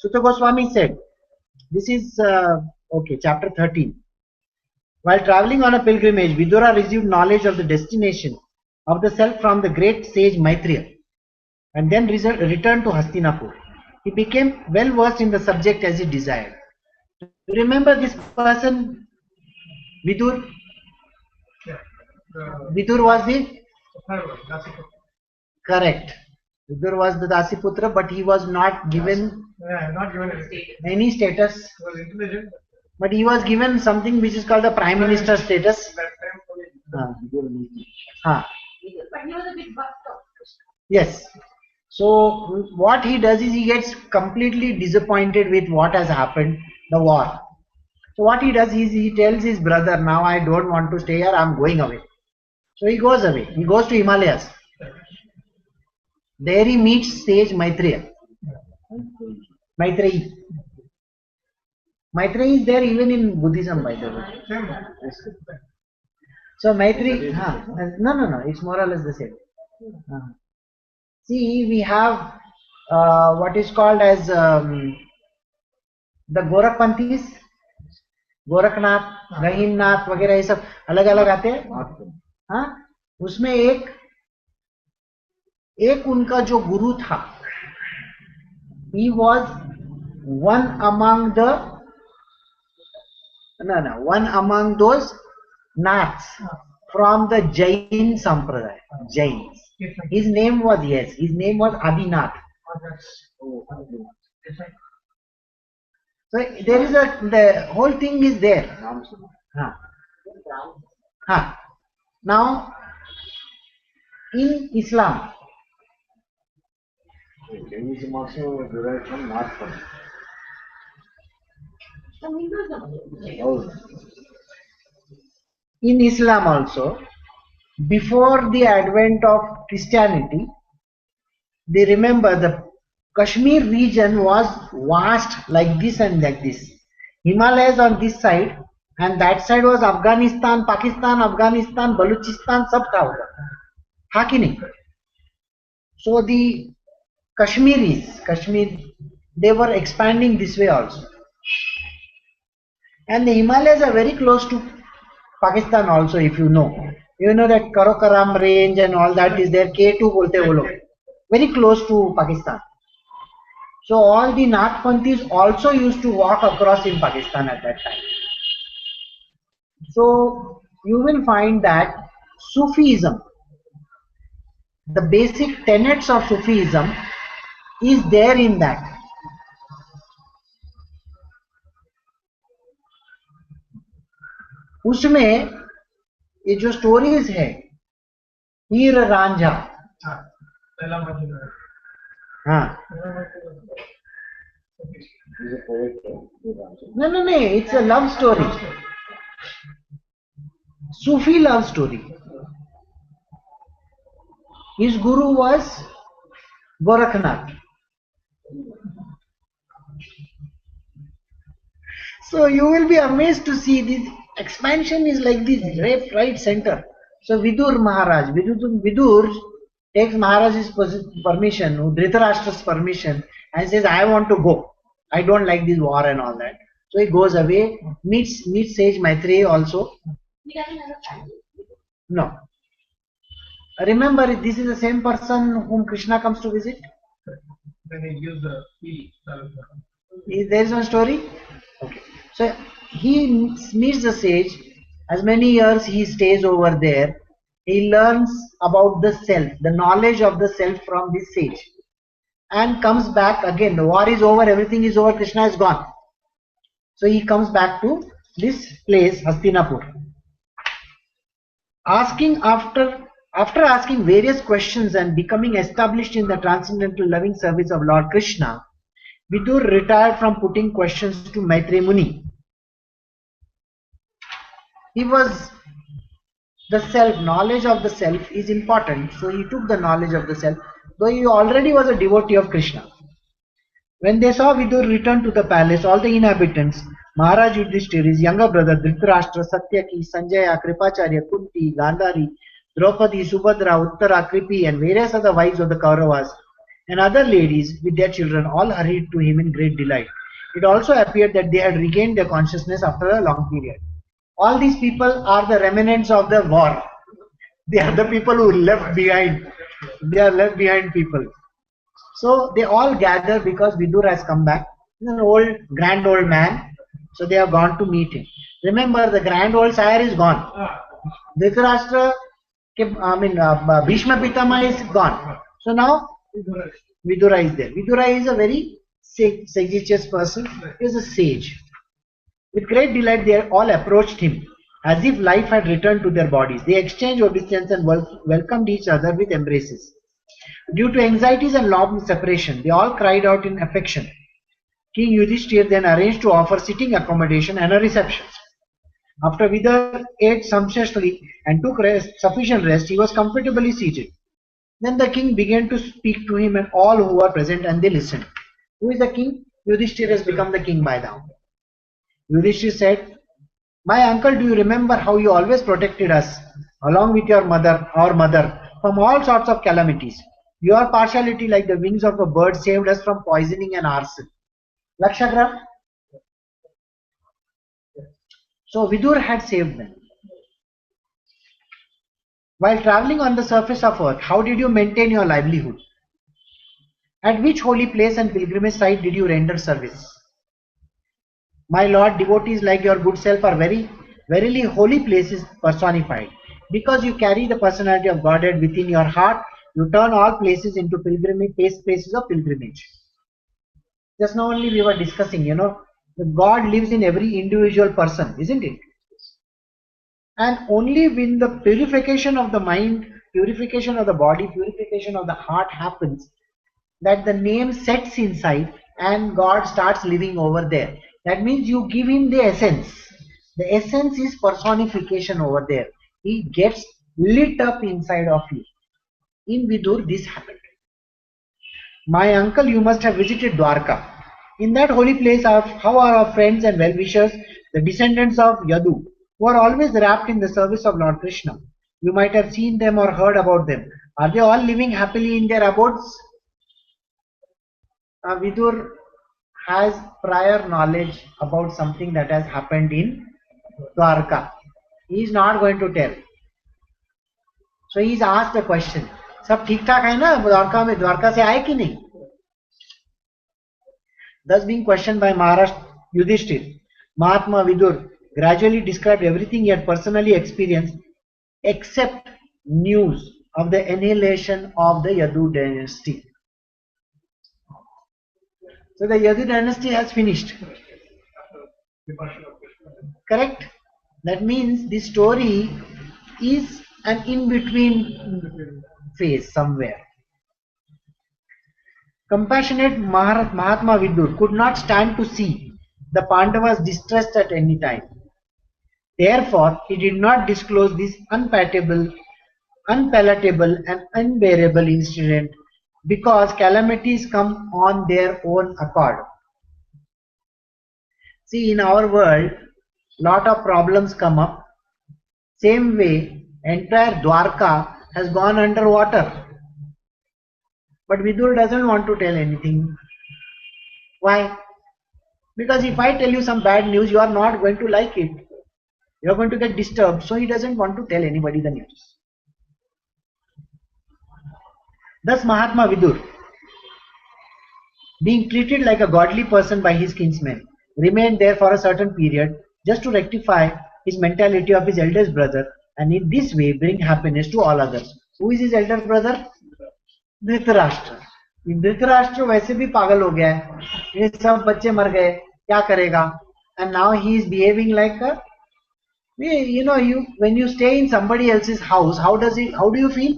Sutta Goswami said, this is, chapter 13. While traveling on a pilgrimage, Vidura received knowledge of the destination of the self from the great sage Maitreya, and then returned to Hastinapur. He became well versed in the subject as he desired. Remember this person, Vidur? Yeah. Vidur was the? Correct. Vidur was the Dasiputra, but he was not given any status. He was intelligent. But he was given something which is called the Prime Minister status. But he was a bit buffed up. Yes. So what he does is he gets completely disappointed with what has happened, the war. So what he does is he tells his brother, now I don't want to stay here, I am going away. So he goes away. He goes to Himalayas. There he meets sage Maitreya. Maitreyi. Maitreyi is there even in Buddhism, by the way. So Maitreyi, no, it's more or less the same. See, we have what is called as the Gorakpanthis, Goraknath, Rahimnath वगैरह ये सब अलग अलग आते हैं. हाँ, उसमें एक उनका जो गुरु था, he was one among those naths from the Jain Sampradaya. Jains. His name was Adinath. So there is the whole thing is there. Now in Islam, Jainism also derived from North Pole. In Islam also, before the advent of Christianity, they remember the Kashmir region was vast like this and like this. Himalayas on this side and that side was Afghanistan, Pakistan, Afghanistan, Baluchistan, सब था उधर. हाँ कि नहीं? So the Kashmir, they were expanding this way also. And the Himalayas are very close to Pakistan also, if you know. You know that Karakoram range and all that is there, K2 bolte wo log. Very close to Pakistan. So all the Nathpanthis also used to walk across in Pakistan at that time. So you will find that Sufism, the basic tenets of Sufism is there in that. उसमें ये जो stories है हीर रांझा, हाँ, He's a poet. no, it's a love story, Sufi love story. His guru was Gorakhnath. So you will be amazed to see this expansion is like this, right center. So Vidur Maharaj, Vidur takes Maharaj's permission, Dhritarashtra's permission, and says, I want to go. I don't like this war and all that. So he goes away, meets sage Maitreya also. He doesn't have a family. No. Remember, this is the same person whom Krishna comes to visit. Then he gives the key. There is one story. Okay. So he meets the sage. As many years he stays over there, he learns about the self, the knowledge of the self from this sage, and comes back again. The war is over, everything is over, Krishna is gone. So he comes back to this place, Hastinapur. After asking various questions and becoming established in the transcendental loving service of Lord Krishna, Vidur retired from putting questions to Maitreya Muni. He was the self, knowledge of the self is important, so he took the knowledge of the self, though he already was a devotee of Krishna. When they saw Vidur return to the palace, all the inhabitants, Maharaj Yudhishthira, his younger brother Dhritarashtra, Satyaki, Sanjaya, Kripacharya, Kunti, Gandhari, Draupadi, Subhadra, Uttara, Kripi, and various other wives of the Kauravas, and other ladies with their children all hurried to him in great delight. It also appeared that they had regained their consciousness after a long period. All these people are the remnants of the war. They are the people who left behind. They are left behind people. So they all gather because Vidur has come back. He's an grand old man. So they have gone to meet him. Remember, the grand old sire is gone. Dhritarashtra, Bhishma Pitama is gone. So now Vidura is there. Vidura is a very sagacious person. He is a sage. With great delight, they all approached him as if life had returned to their bodies. They exchanged obeisance and welcomed each other with embraces. Due to anxieties and long separation, they all cried out in affection. King Yudhishthira then arranged to offer sitting accommodation and a reception. After Vidur ate sumptuously and took sufficient rest, he was comfortably seated. Then the king began to speak to him and all who were present, and they listened. Who is the king? Yudhishthira has become the king by now. Yudhishthira said, My uncle, do you remember how you always protected us, along with your mother, our mother, from all sorts of calamities? Your partiality, like the wings of a bird, saved us from poisoning and arson. Lakshagra? So Vidur had saved them. While traveling on the surface of earth, how did you maintain your livelihood? At which holy place and pilgrimage site did you render service? My lord, devotees like your good self are verily holy places personified. Because you carry the personality of Godhead within your heart, you turn all places into places of pilgrimage. Just now only we were discussing, that God lives in every individual person, isn't it? And only when the purification of the mind, purification of the body, purification of the heart happens, that the name sets inside and God starts living over there. That means you give him the essence. The essence is personification over there. He gets lit up inside of you. In Vidur, this happened. My uncle, you must have visited Dwarka. In that holy place, how are our friends and well-wishers, the descendants of Yadu, who are always wrapped in the service of Lord Krishna? You might have seen them or heard about them. Are they all living happily in their abodes? Vidur has prior knowledge about something that has happened in Dwarka. He is not going to tell. So he is asked a question. सब ठीक ठाक है ना द्वारका में, द्वारका से आए कि नहीं? Thus being questioned by Maharaj Yudhishthir, Mahatma Vidur gradually described everything he had personally experienced except news of the annihilation of the Yadu dynasty. So the Yadu dynasty has finished. Correct? That means the story is an in-between phase somewhere. Compassionate Mahatma Vidur could not stand to see the Pandavas distressed at any time. Therefore, he did not disclose this unpalatable and unbearable incident, because calamities come on their own accord. See, in our world, lot of problems come up. Same way, entire Dwarka has gone underwater. But Vidur doesn't want to tell anything. Why? Because if I tell you some bad news, you are not going to like it. You are going to get disturbed. So he doesn't want to tell anybody the news. Thus Mahatma Vidur, being treated like a godly person by his kinsmen, remained there for a certain period just to rectify his mentality of his eldest brother, and in this way bring happiness to all others. Who is his elder brother? Dhritarashtra. Dhritarashtra वैसे भी पागल हो गया है, ये सब बच्चे मर गए, क्या करेगा? And now he is behaving like a, you know, when you stay in somebody else's house, how do you feel?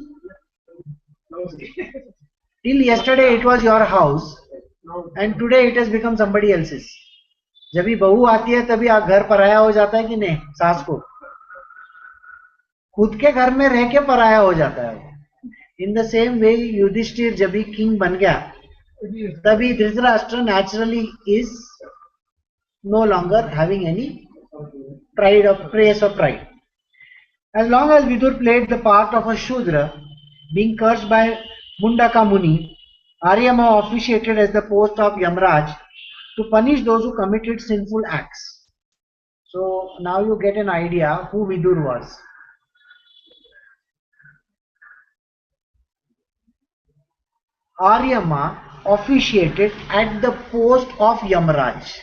Till yesterday it was your house and today it has become somebody else's. जब भी बहू आती है तभी घर पराया हो जाता है कि नहीं? सास को खुद के घर में रह के पराया हो जाता है. In the same way, Yudhishthir जब भी king बन गया, तभी Dhritarashtra naturally is no longer having any pride or praise or pride. As long as Vidur played the part of a Shudra, being cursed by Mundaka Muni, Aryama officiated as the post of Yamraj to punish those who committed sinful acts. So now you get an idea who Vidur was. Aryama officiated at the post of Yamraj.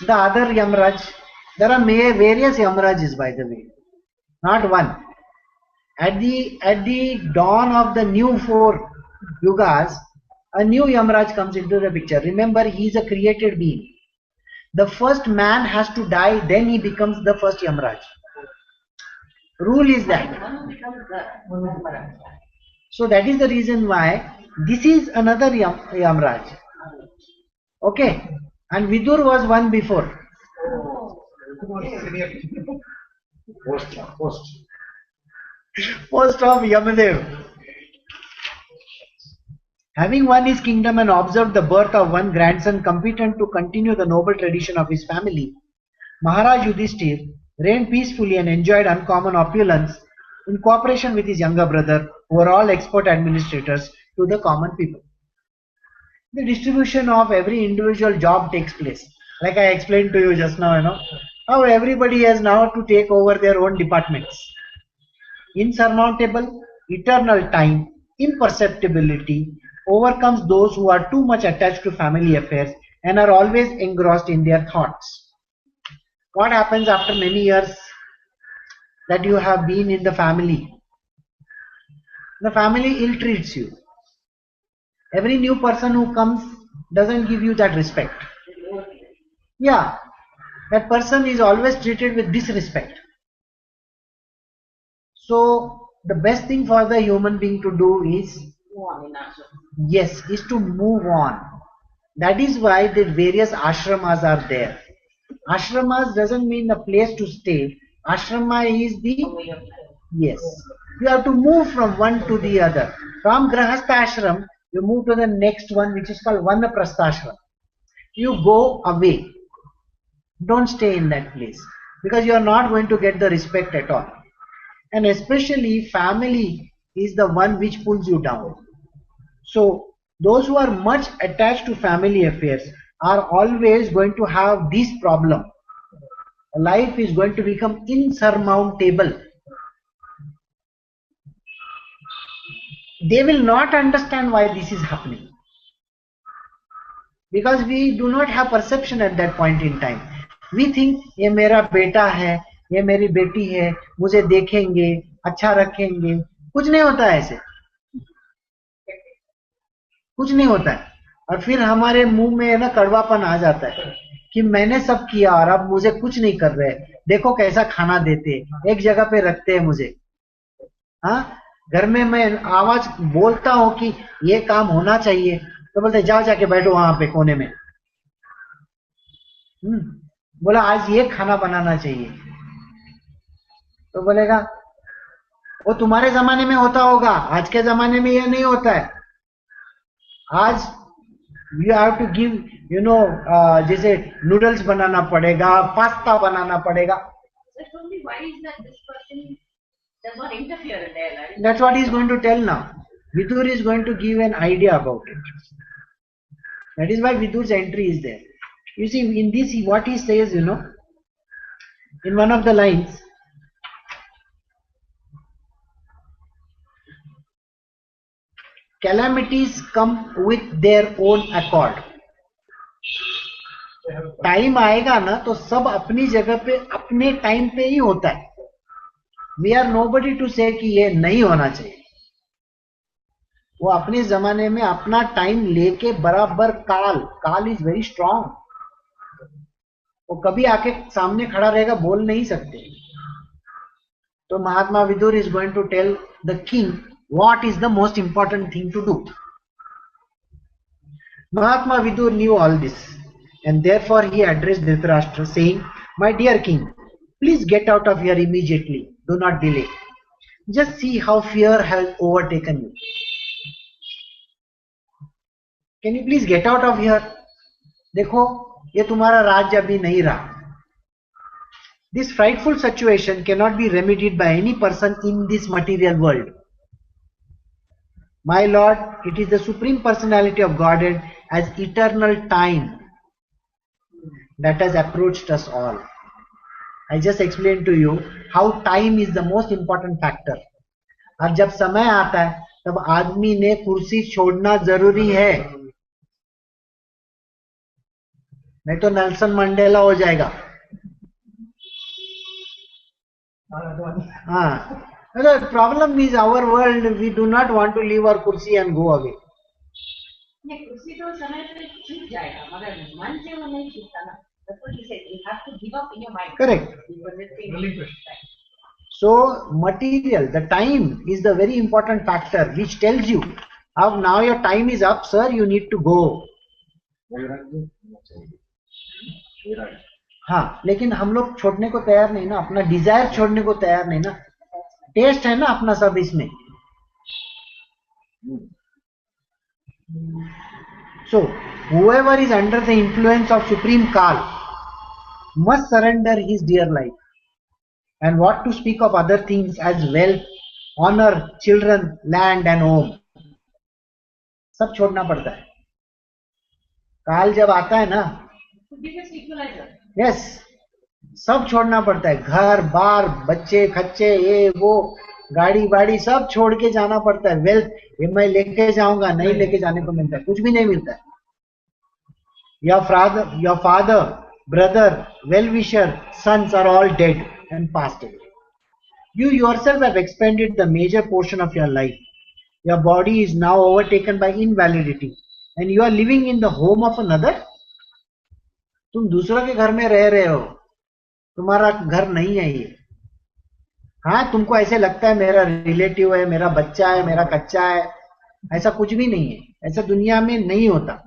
The other Yamraj, there are various Yamrajas by the way, not one. At the dawn of the new 4 yugas, a new Yamraj comes into the picture. Remember, he is a created being. The first man has to die, then he becomes the first Yamraj. Rule is that. So that is the reason why this is another Yamraj. Okay. And Vidur was one before. Post of Yamadev. Having won his kingdom and observed the birth of one grandson competent to continue the noble tradition of his family, Maharaj Yudhishthir reigned peacefully and enjoyed uncommon opulence in cooperation with his younger brother, who were all expert administrators to the common people. The distribution of every individual job takes place. Like I explained to you just now, how everybody has now to take over their own departments. Insurmountable, eternal time, imperceptibility overcomes those who are too much attached to family affairs and are always engrossed in their thoughts. What happens after many years that you have been in the family? The family ill-treats you. Every new person who comes doesn't give you that respect. Yeah, that person is always treated with disrespect. So the best thing for the human being to do is, is to move on. That is why the various ashramas are there. Ashramas doesn't mean a place to stay. Ashrama is the, yes. You have to move from one to the other. From Grahastha ashram, you move to the next one, which is called Vanaprastha ashram. You go away. Don't stay in that place, because you are not going to get the respect at all. And especially family is the one which pulls you down. So those who are much attached to family affairs are always going to have this problem. Life is going to become insurmountable. They will not understand why this is happening, because we do not have perception at that point in time. We think ये मेरा बेटा है, ये मेरी बेटी है, मुझे देखेंगे, अच्छा रखेंगे. कुछ नहीं होता है ऐसे, कुछ नहीं होता है. और फिर हमारे मुंह में ना कड़वापन आ जाता है कि मैंने सब किया और अब मुझे कुछ नहीं कर रहे. देखो कैसा खाना देते, एक जगह पे रखते हैं मुझे. हाँ, घर में मैं आवाज बोलता हूं कि ये काम होना चाहिए, तो बोलते जाओ जाके बैठो वहां पे कोने में. बोला आज ये खाना बनाना चाहिए, तो बोलेगा वो तुम्हारे जमाने में होता होगा, आज के जमाने में ये नहीं होता है. आज यू हैव टू गिव जैसे नूडल्स बनाना पड़ेगा, पास्ता बनाना पड़ेगा. Does not interfere in their life. That's what he is going to tell now. Vidur is going to give an idea about it. That is why Vidur's entry is there. You see, in this, what he says, in one of the lines, calamities come with their own accord. Time आएगा ना तो सब अपनी जगह पे अपने time पे ही होता है. We are nobody to say कि ये नहीं होना चाहिए. वो अपने जमाने में अपना टाइम लेके बराबर काल इज वेरी स्ट्रांग. वो कभी आके सामने खड़ा रहेगा, बोल नहीं सकते. तो Mahatma Vidur is going to tell the king what is the most important thing to do. Mahatma Vidur knew all this and therefore he addressed Dhritarashtra saying, my dear king, please get out of here immediately. Do not delay. Just see how fear has overtaken you. Can you please get out of here? देखो ये तुम्हारा राज्य अभी नहीं रहा. This frightful situation cannot be remedied by any person in this material world. My Lord, it is the Supreme Personality of Godhead as eternal time that has approached us all. I just explained to you how time is the most important factor. अब जब समय आता है तब आदमी ने कुर्सी छोड़ना जरूरी है, नहीं तो नेल्सन मंडेला हो जाएगा. हाँ, the problem is our world, we do not want to leave our kursi and go away. कुर्सी तो समय पे छूट जाएगा, मगर मन से वो नहीं छूटता ना. That's what he said. You have to give up in your mind. Correct. So material, the time is the very important factor which tells you, now your time is up, sir, you need to go. हाँ, लेकिन हम लोग छोड़ने को तैयार नहीं ना, अपना डिजायर छोड़ने को तैयार नहीं ना. टेस्ट है ना अपना सब इसमें. So whoever is under the influence of Supreme Kal must surrender his dear life. And what to speak of other things as wealth, honor, children, land and home. सब छोड़ना पड़ता है. काल जब आता है ना, यस, सब छोड़ना पड़ता है. घर बार, बच्चे खच्चे, ये वो, गाड़ी बाड़ी सब छोड़ के जाना पड़ता है. वेल्थ ये मैं लेके जाऊंगा, नहीं लेके जाने को मिलता है, कुछ भी नहीं मिलता है. Your father, brother, well-wisher, sons are all dead and passed away. You yourself have expended the major portion of your life. Your body is now overtaken by invalidity and you are living in the home of another. तुम दूसरों के घर में रह रहे हो, तुम्हारा घर नहीं है ये. हाँ, तुमको ऐसे लगता है मेरा रिलेटिव है, मेरा बच्चा है, मेरा कच्चा है. ऐसा कुछ भी नहीं है, ऐसा दुनिया में नहीं होता.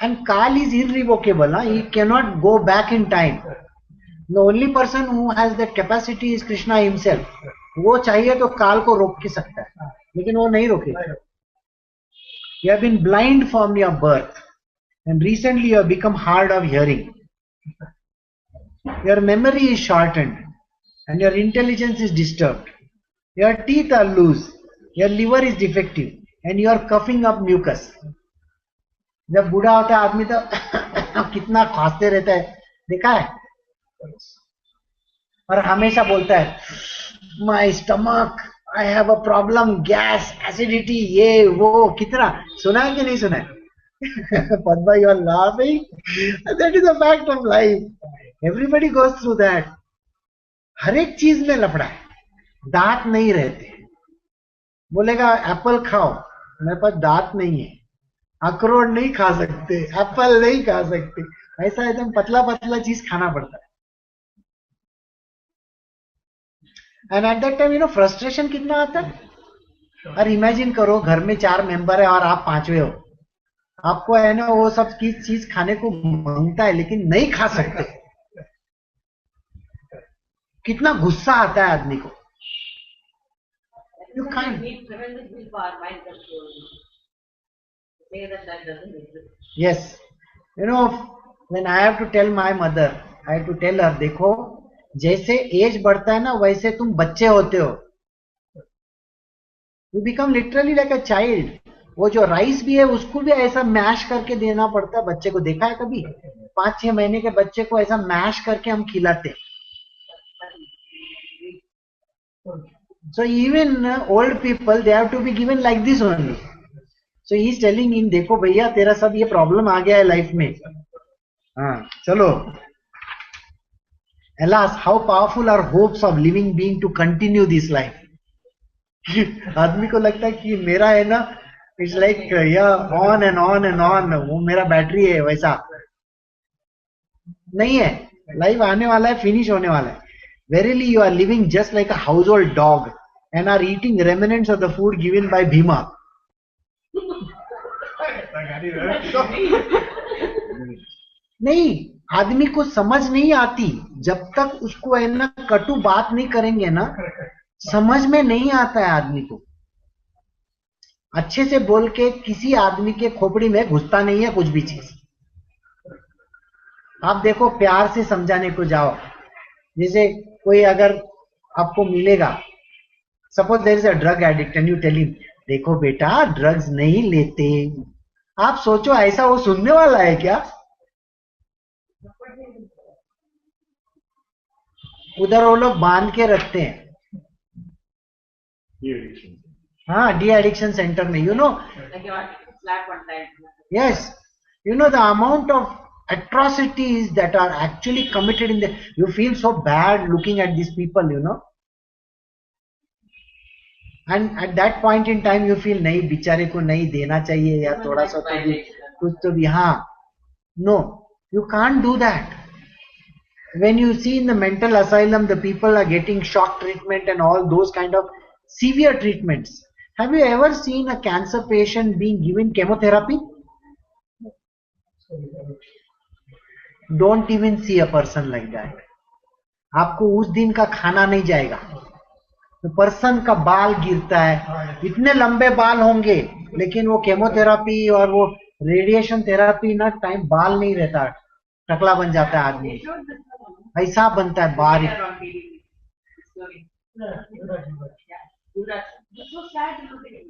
And Kal is irrevocable. He cannot go back in time. The only person who has that capacity is Krishna himself. वो चाहिए तो काल को रोक के सकता है, लेकिन वो नहीं रोकेगा. You have been blind from your birth and recently you have become hard of hearing. Your memory is shortened and your intelligence is disturbed. Your teeth are loose your liver is defective and you are coughing up mucus. जब बूढ़ा होता है आदमी तो कितना खांसते रहता है, देखा है? और हमेशा बोलता है my stomach, I have a problem, gas, acidity, ये वो. कितना सुना है कि नहीं सुना है? Padma, you are laughing. That is a fact of life. Everybody goes through that. हर एक चीज में लफड़ा है. दांत नहीं रहते, बोलेगा एप्पल खाओ, मेरे पास दांत नहीं है. अखरोट नहीं खा सकते, एप्पल नहीं खा सकते. ऐसा एकदम पतला पतला चीज खाना पड़ता है. And at that time you know frustration कितना आता है. और इमेजिन करो घर में 4 मेंबर है और आप 5वें हो. आपको है ना वो सब की चीज खाने को मांगता है लेकिन नहीं खा सकते. कितना गुस्सा आता है आदमी को. You can't. Need tremendous willpower, mind control. Say that doesn't exist. Yes. You know, when I have to tell my mother, I have to tell her, देखो जैसे एज बढ़ता है ना वैसे तुम बच्चे होते हो. You become literally like a child. वो जो राइस भी है उसको भी ऐसा मैश करके देना पड़ता है बच्चे को. देखा है कभी? 5-6 महीने के बच्चे को ऐसा मैश करके हम खिलाते हैं. So even old people, they have to be given like this only. So he is telling him, देखो भैया तेरा सब ये प्रॉब्लम आ गया है लाइफ में. हाँ चलो. Alas, how powerful are hopes of living being to continue this life. आदमी को लगता है कि मेरा है ना, it's like on and on and on, वो मेरा बैटरी है. वैसा नहीं है. लाइफ आने वाला है, फिनिश होने वाला है. Verily, you are living just like a household dog and are eating remnants of the food given by Bhima. नहीं, आदमी को समझ नहीं आती जब तक उसको है ना कटु बात नहीं करेंगे ना, समझ में नहीं आता है आदमी को. अच्छे से बोल के किसी आदमी के खोपड़ी में घुसता नहीं है कुछ भी चीज. आप देखो प्यार से समझाने को जाओ. जैसे कोई अगर आपको मिलेगा, suppose there is a drug addict and you tell him, देखो बेटा ड्रग्स नहीं लेते. आप सोचो ऐसा वो सुनने वाला है क्या? उधर वो लोग बांध के रखते हैं. हाँ, डी एडिक्शन सेंटर में. You know, Like you want to slap one time. yes, you know the amount of atrocities that are actually committed in the, you feel so bad looking at these people, you know, and at that point in time you feel नहीं बेचारे को नहीं देना चाहिए या थोड़ा सा तो भी कुछ तो भी. हाँ, no, you can't do that. When you see in the mental asylum the people are getting shock treatment and all those kind of severe treatments. Have you ever seen a cancer patient being given chemotherapy? Don't even see a person like that. आपको उस दिन का खाना नहीं जाएगा. तो person का बाल गिरता है, इतने लंबे बाल होंगे लेकिन वो केमोथेरापी और वो रेडिएशन थेरापी ना टाइम बाल नहीं रहता, टकला बन जाता है आदमी. ऐसा बनता है बारीक. It's so sad to look at it.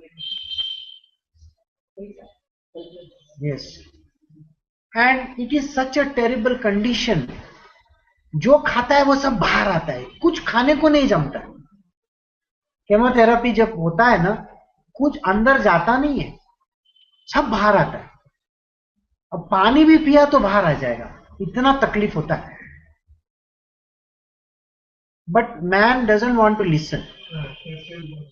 Yes. And it is such a terrible condition. जो खाता है वो सब बाहर आता है, कुछ खाने को नहीं जमता. केमोथेरापी जब होता है ना, कुछ अंदर जाता नहीं है, सब बाहर आता है. अब पानी भी पिया तो बाहर आ जाएगा, इतना तकलीफ होता है. But man doesn't want to listen.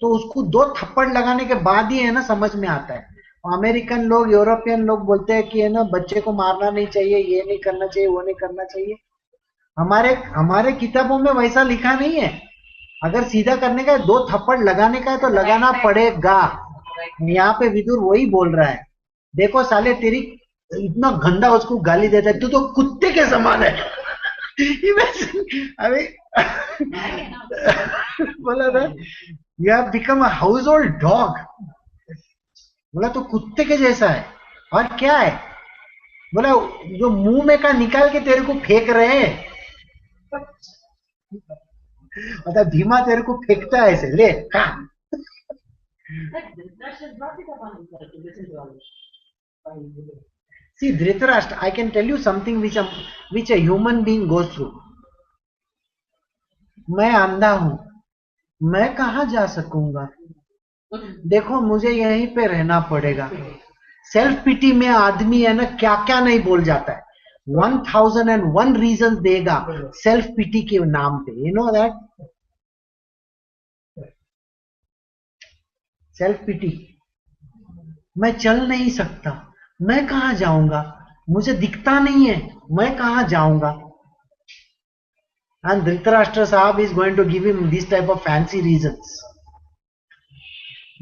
तो उसको 2 थप्पड़ लगाने के बाद ही है ना समझ में आता है. अमेरिकन लोग, यूरोपियन लोग बोलते हैं कि है ना बच्चे को मारना नहीं चाहिए, ये नहीं करना चाहिए, वो नहीं करना चाहिए. हमारे किताबों में वैसा लिखा नहीं है. अगर सीधा करने का है, 2 थप्पड़ लगाने का है तो लगाना पड़ेगा. यहाँ पे विदुर वही बोल रहा है. देखो साले तेरी, इतना गंदा उसको गाली देता है, तू तो कुत्ते के समान है. अभी बोला था, you have become a house hold dog. बोला तो कुत्ते के जैसा है. और क्या है? बोला जो मुंह में का निकाल के तेरे को फेंक रहे हैं. मतलब भीमा तेरे को फेंकता है ऐसे, ले खा. But Dhritarashtra brought it upon himself to listen to all this. See, Dhritarashtra, I can tell you something which a human being goes through. मैं अंधा हूं, मैं कहां जा सकूंगा? देखो मुझे यहीं पे रहना पड़ेगा. सेल्फ पिटी में आदमी है ना क्या क्या नहीं बोल जाता है. 1001 रीजन देगा सेल्फ पिटी के नाम पे. You know that self pity. मैं चल नहीं सकता, मैं कहां जाऊंगा? मुझे दिखता नहीं है, मैं कहां जाऊंगा? And Dhritarashtra Sahab is going to give him this type of fancy reasons.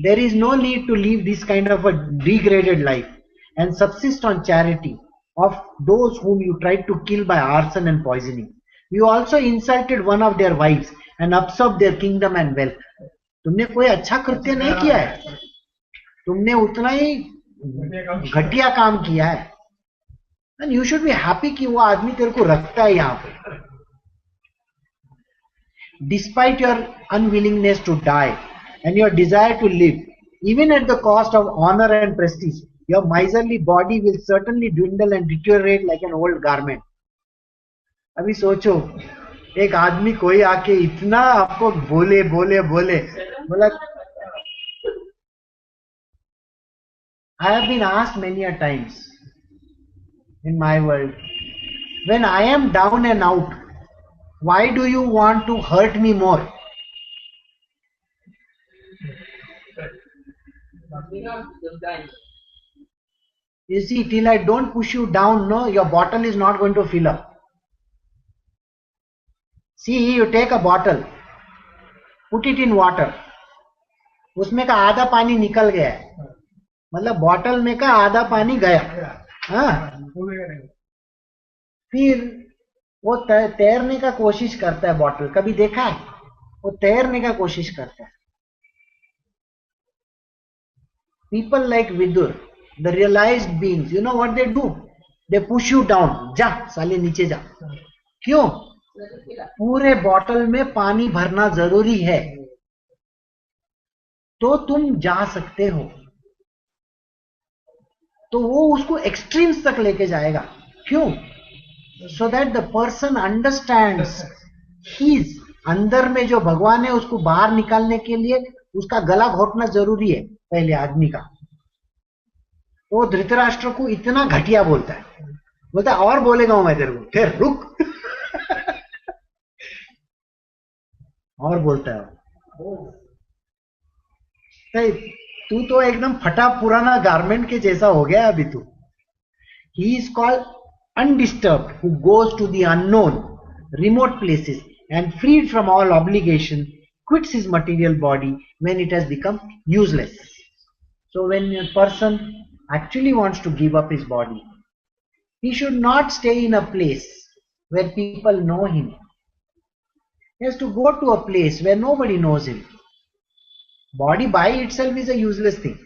There is no need to live this kind of a degraded life and subsist on charity of those whom you tried to kill by arson and poisoning. You also insulted one of their wives and usurped their kingdom and wealth. तुमने कोई अच्छा कृत्य नहीं किया है, तुमने उतना ही घटिया काम किया है. And you should be happy कि वो आदमी तेरे को रखता है यहाँ पे. Despite your unwillingness to die and your desire to live, even at the cost of honor and prestige, your miserly body will certainly dwindle and deteriorate like an old garment. अभी सोचो एक आदमी कोई आके इतना आपको बोले बोला. I have been asked many a times in my world, when I am down and out, why do you want to hurt me more? You see, till I don't push you down, no, your bottle is not going to fill up. See, you take a bottle, put it in water, उसमें का आधा पानी निकल गया है, मतलब bottle में का आधा पानी गया. हाँ, फिर वो तैरने का कोशिश करता है. बॉटल कभी देखा है? वो तैरने का कोशिश करता है. People like Vidur, the realized beings, you know what they do? They push you down. जा साले नीचे जा. क्यों? पूरे बॉटल में पानी भरना जरूरी है तो तुम जा सकते हो. तो वो उसको एक्सट्रीम्स तक लेके जाएगा. क्यों? So that the person understands his अंदर में जो भगवान है उसको बाहर निकालने के लिए उसका गला घोटना जरूरी है पहले आदमी का. वो धृतराष्ट्र को इतना घटिया बोलता है, बोलता है और बोलेगा मैं तेरे को, फिर रुक. और बोलता है तू तो एकदम फटा पुराना गारमेंट के जैसा हो गया अभी तू. He is called undisturbed who goes to the unknown, remote places and freed from all obligation, quits his material body when it has become useless. So when a person actually wants to give up his body, he should not stay in a place where people know him. He has to go to a place where nobody knows him. Body by itself is a useless thing.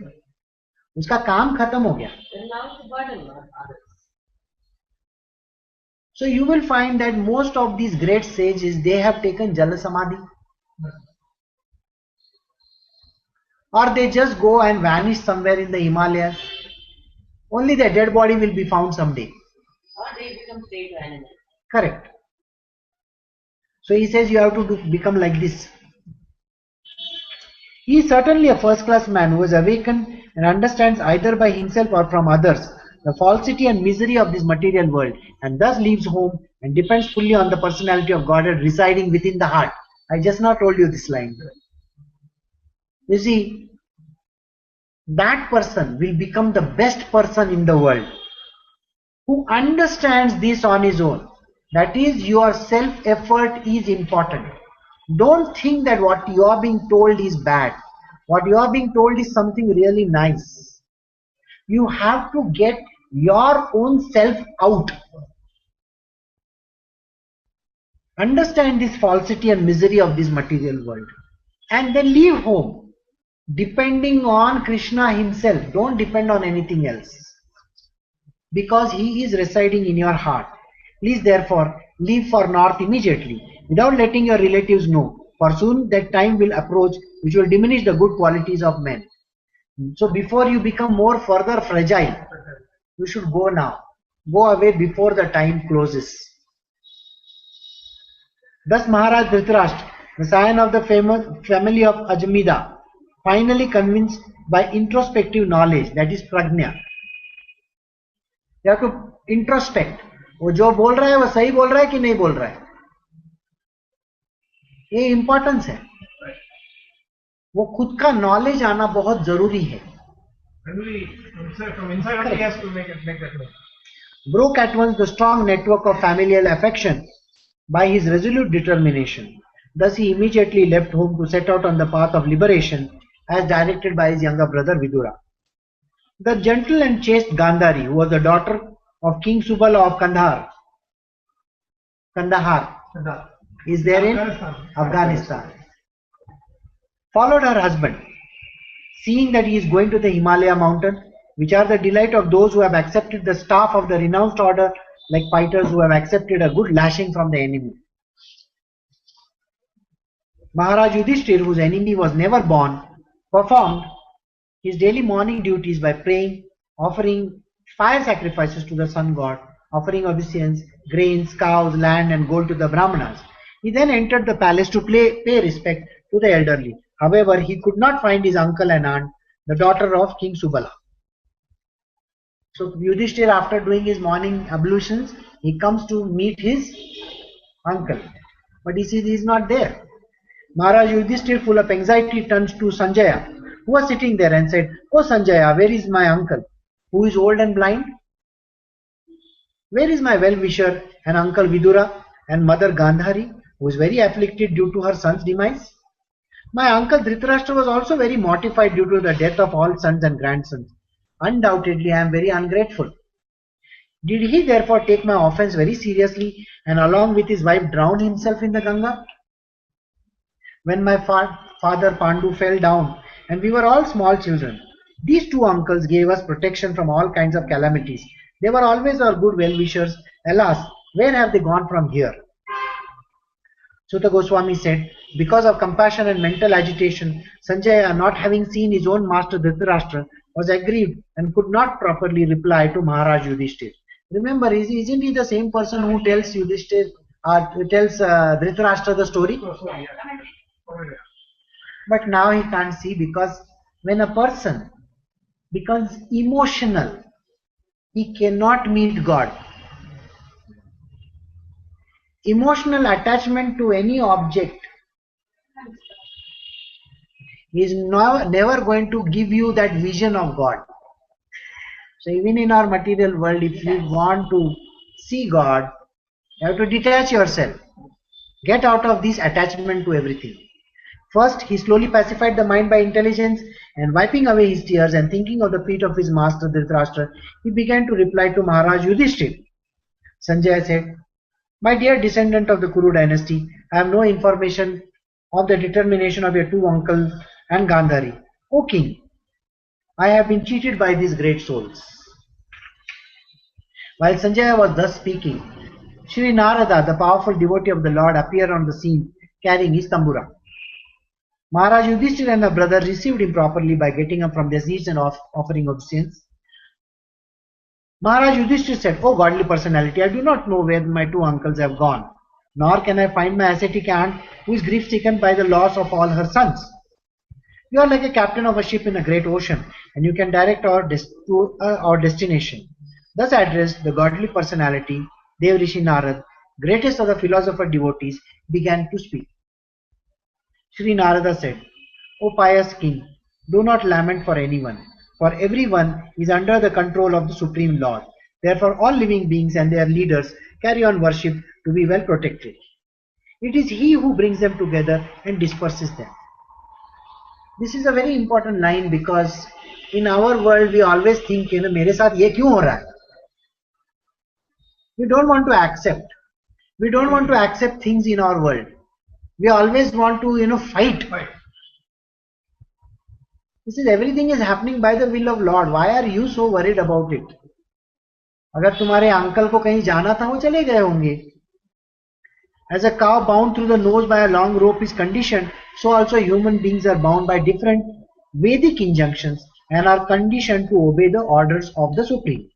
उसका काम खत्म हो गया. And now it's a burden on others. So you will find that most of these great sages, they have taken Jala Samadhi. Or they just go and vanish somewhere in the Himalayas. Only their dead body will be found someday. Or they become slave to animals. Correct. So he says you have to become like this. He is certainly a first class man who is awakened and understands either by himself or from others the falsity and misery of this material world, and thus leaves home and depends fully on the personality of Godhead residing within the heart. I just now told you this line. You see, that person will become the best person in the world who understands this on his own. That is, your self-effort is important. Don't think that what you are being told is bad. What you are being told is something really nice. You have to get your own self out. Understand this falsity and misery of this material world. And then leave home. Depending on Krishna himself. Don't depend on anything else. Because he is residing in your heart. Please therefore leave for north immediately, without letting your relatives know. For soon that time will approach which will diminish the good qualities of men. So before you become more further fragile, you should go now. Go away before the time closes. Thus Maharaj Dhritarashtra, the scion of the famous family of Ajamida, finally convinced by introspective knowledge, that is prajna. You have to introspect. वो जो बोल रहा है वो सही बोल रहा है कि नहीं बोल रहा है, ये इंपॉर्टेंस है. वो खुद का नॉलेज आना बहुत जरूरी है. From inside only he has to make that move. Broke at once the strong network of familial affection by his resolute determination. Thus he immediately left home to set out on the path of liberation as directed by his younger brother Vidura. The gentle and chaste Gandhari, who was the daughter of King Subala of Kandahar, is there in Afghanistan, followed her husband. Seeing that he is going to the Himalaya mountain, which are the delight of those who have accepted the staff of the renounced order, like fighters who have accepted a good lashing from the enemy. Maharaj Yudhishthir, whose enemy was never born, performed his daily morning duties by praying, offering fire sacrifices to the sun god, offering obeisance, grains, cows, land and gold to the Brahmanas. He then entered the palace to pay respect to the elderly. However, he could not find his uncle and aunt, the daughter of King Subala. So Yudhishthir, after doing his morning ablutions, he comes to meet his uncle, but he sees he is not there. Maharaj Yudhishthir, full of anxiety, turns to Sanjaya, who was sitting there, and said, "Oh Sanjaya, where is my uncle, who is old and blind? Where is my well-wisher and uncle Vidura and mother Gandhari, who is very afflicted due to her son's demise? My uncle Dhritarashtra was also very mortified due to the death of all sons and grandsons. Undoubtedly, I am very ungrateful. Did he therefore take my offense very seriously and along with his wife drown himself in the Ganga? When my father Pandu fell down and we were all small children, these two uncles gave us protection from all kinds of calamities. They were always our good well-wishers. Alas, where have they gone from here?" Sutta Goswami said, because of compassion and mental agitation, Sanjaya, not having seen his own master Dhritarashtra, was aggrieved and could not properly reply to Maharaj Yudhishthir. Remember, isn't he the same person who tells Dhritarashtra the story? But now he can't see, because when a person becomes emotional, he cannot meet God. Emotional attachment to any object is never going to give you that vision of God. So even in our material world, if you want to see God, you have to detach yourself. Get out of this attachment to everything. First, he slowly pacified the mind by intelligence, and wiping away his tears and thinking of the feet of his master Dhritarashtra, he began to reply to Maharaj Yudhishthir. Sanjaya said, "My dear descendant of the Kuru dynasty, I have no information of the determination of your two uncles and Gandhari. O king, I have been cheated by these great souls." While Sanjaya was thus speaking, Sri Narada, the powerful devotee of the Lord, appeared on the scene carrying his tambura. Maharaj Yudhishthir and her brother received him properly by getting up from their seats and offering obeisance. Maharaj Yudhishthir said, "O godly personality, I do not know where my two uncles have gone, nor can I find my ascetic aunt who is grief-stricken by the loss of all her sons. You are like a captain of a ship in a great ocean, and you can direct our destination." Thus addressed, the godly personality, Dev Rishi Narad, greatest of the philosopher devotees, began to speak. Sri Narada said, "O pious king, do not lament for anyone, for everyone is under the control of the Supreme Lord. Therefore all living beings and their leaders carry on worship to be well protected. It is he who brings them together and disperses them." This is a very important line, because in our world we always think, मेरे साथ ये क्यों हो रहा है? We don't want to accept. We don't want to accept things in our world. We always want to, fight. This is, everything is happening by the will of Lord. Why are you so worried about it? अगर तुम्हारे uncle को कहीं जाना था, वो चले गए होंगे. As a cow bound through the nose by a long rope is conditioned, so also human beings are bound by different Vedic injunctions and are conditioned to obey the orders of the Supreme.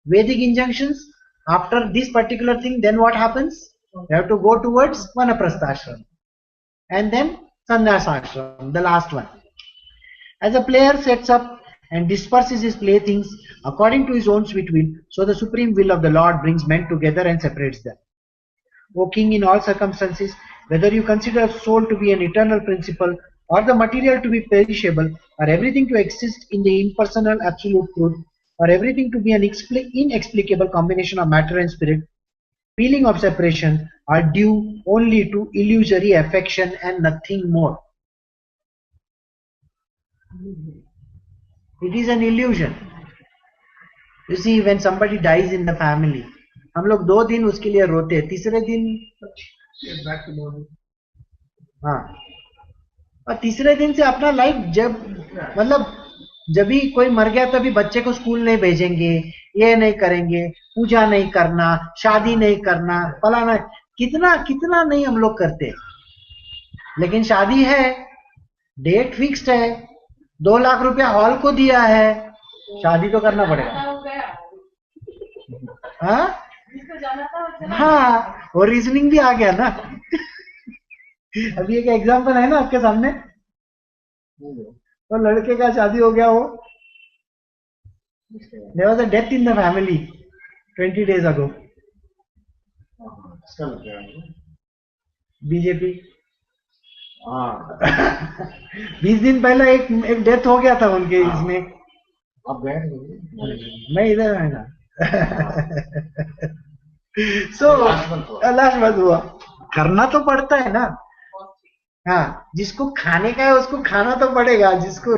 Vedic injunctions, after this particular thing, then what happens? You have to go towards Vanaprasthashram. And then Sannyasashram, the last one. As a player sets up and disperses his playthings according to his own sweet will, so the supreme will of the Lord brings men together and separates them. O King, in all circumstances, whether you consider soul to be an eternal principle, or the material to be perishable, or everything to exist in the impersonal absolute truth, or everything to be an inexplicable combination of matter and spirit, feeling of separation are due only to illusory affection and nothing more. It is an illusion. You see, when somebody dies in the family, हम लोग 2 दिन उसके लिए रोते हैं, तीसरे दिन Get back to normal. हाँ, और तीसरे दिन से अपना लाइफ मतलब जब भी कोई मर गया तभी बच्चे को स्कूल नहीं भेजेंगे, ये नहीं करेंगे, पूजा नहीं करना, शादी नहीं करना, फलाना, कितना कितना नहीं हम लोग करते। लेकिन शादी है, डेट फिक्स्ड है, 2 लाख रुपया हॉल को दिया है, शादी तो करना पड़ेगा। हाँ हाँ, और रीजनिंग भी आ गया ना। अभी एक एग्जांपल है ना आपके सामने, तो लड़के का शादी हो गया, वो there was a death in the family 20 days ago. BJP 20 दिन पहले एक डेथ हो गया था उनके इसमें। आप गए? मैं इधर है ना। सो लास्ट बात हुआ, करना तो पड़ता है ना। हाँ, जिसको खाने का है उसको खाना तो पड़ेगा। जिसको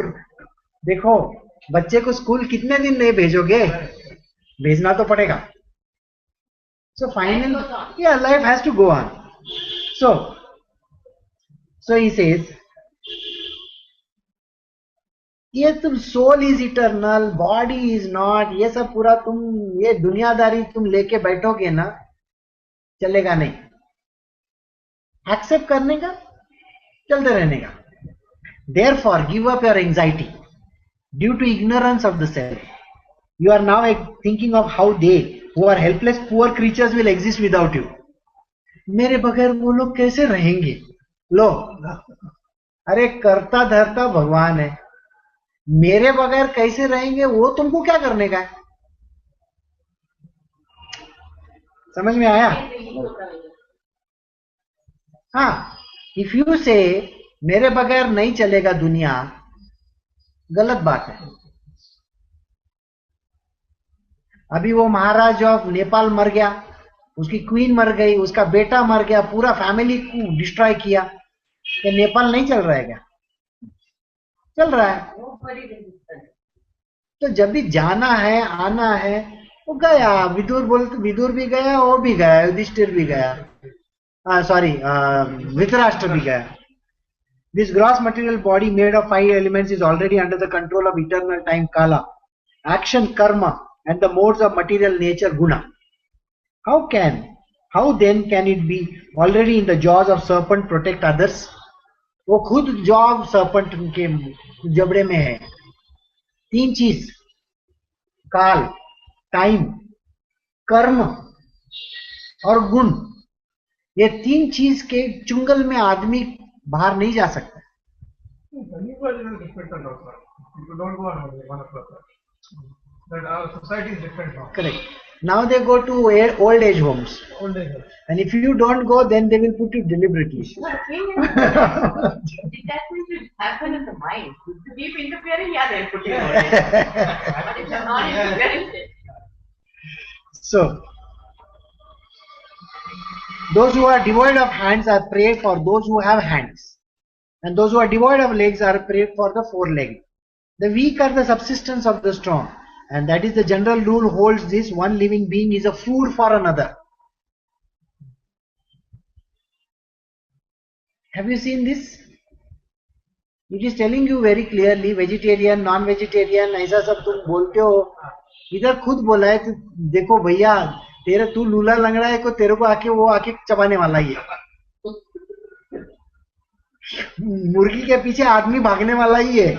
देखो, बच्चे को स्कूल कितने दिन नहीं भेजोगे, भेजना तो पड़ेगा। सो फाइनल, या life has to go on. So he says, ये तुम soul is eternal, body is not, ये सब पूरा तुम ये दुनियादारी तुम लेके बैठोगे ना, चलेगा नहीं। एक्सेप्ट करने का, चलते रहने का। Therefore, give up your anxiety due to ignorance of the self. You are now thinking of how they, who are helpless, poor creatures, will exist without you. मेरे बगैर वो लोग कैसे रहेंगे? लो, अरे करता धरता भगवान है, मेरे बगैर कैसे रहेंगे? वो तुमको क्या करने का है? समझ में आया? हाँ, इफ यू से मेरे बगैर नहीं चलेगा दुनिया, गलत बात है। अभी वो महाराज ऑफ नेपाल मर गया, उसकी क्वीन मर गई, उसका बेटा मर गया, पूरा फैमिली को डिस्ट्रॉय किया। ये नेपाल नहीं चल रहा है क्या? चल रहा है। तो जब भी जाना है, आना है, वो गया। विदुर भी गया, वो भी गया, युधिष्ठिर भी गया, धृतराष्ट्र भी गया। This gross material body made of 5 elements is already under the control of eternal time, kala, action, karma, and the modes of material nature, guna. How then can it be already in the jaws of serpent protect others? वो खुद jaw serpent के जबड़े में है। 3 चीज, काल, time, कर्म और गुण, ये 3 चीज के चुंगल में आदमी बाहर नहीं जा सकता। Correct. Now they go to old age homes. And if you don't go, then they will put you deliberately. Detachment should happen in the mind. If you keep interfering, yeah, they'll put you away. But if you're not interfering, so, those who are devoid of hands are prey for those who have hands, and those who are devoid of legs are prey for the 4-legged. The weak are the subsistence of the strong, and that is the general rule holds this: one living being is a food for another. Have you seen this? It is telling you very clearly, vegetarian, non-vegetarian, ऐसा सब तुम बोलते हो, इधर खुद बोला है। तो देखो भैया, तू लूला लंगड़ा है को तेरे को आके चबाने वाला ही है। मुर्गी के पीछे आदमी भागने वाला ही है।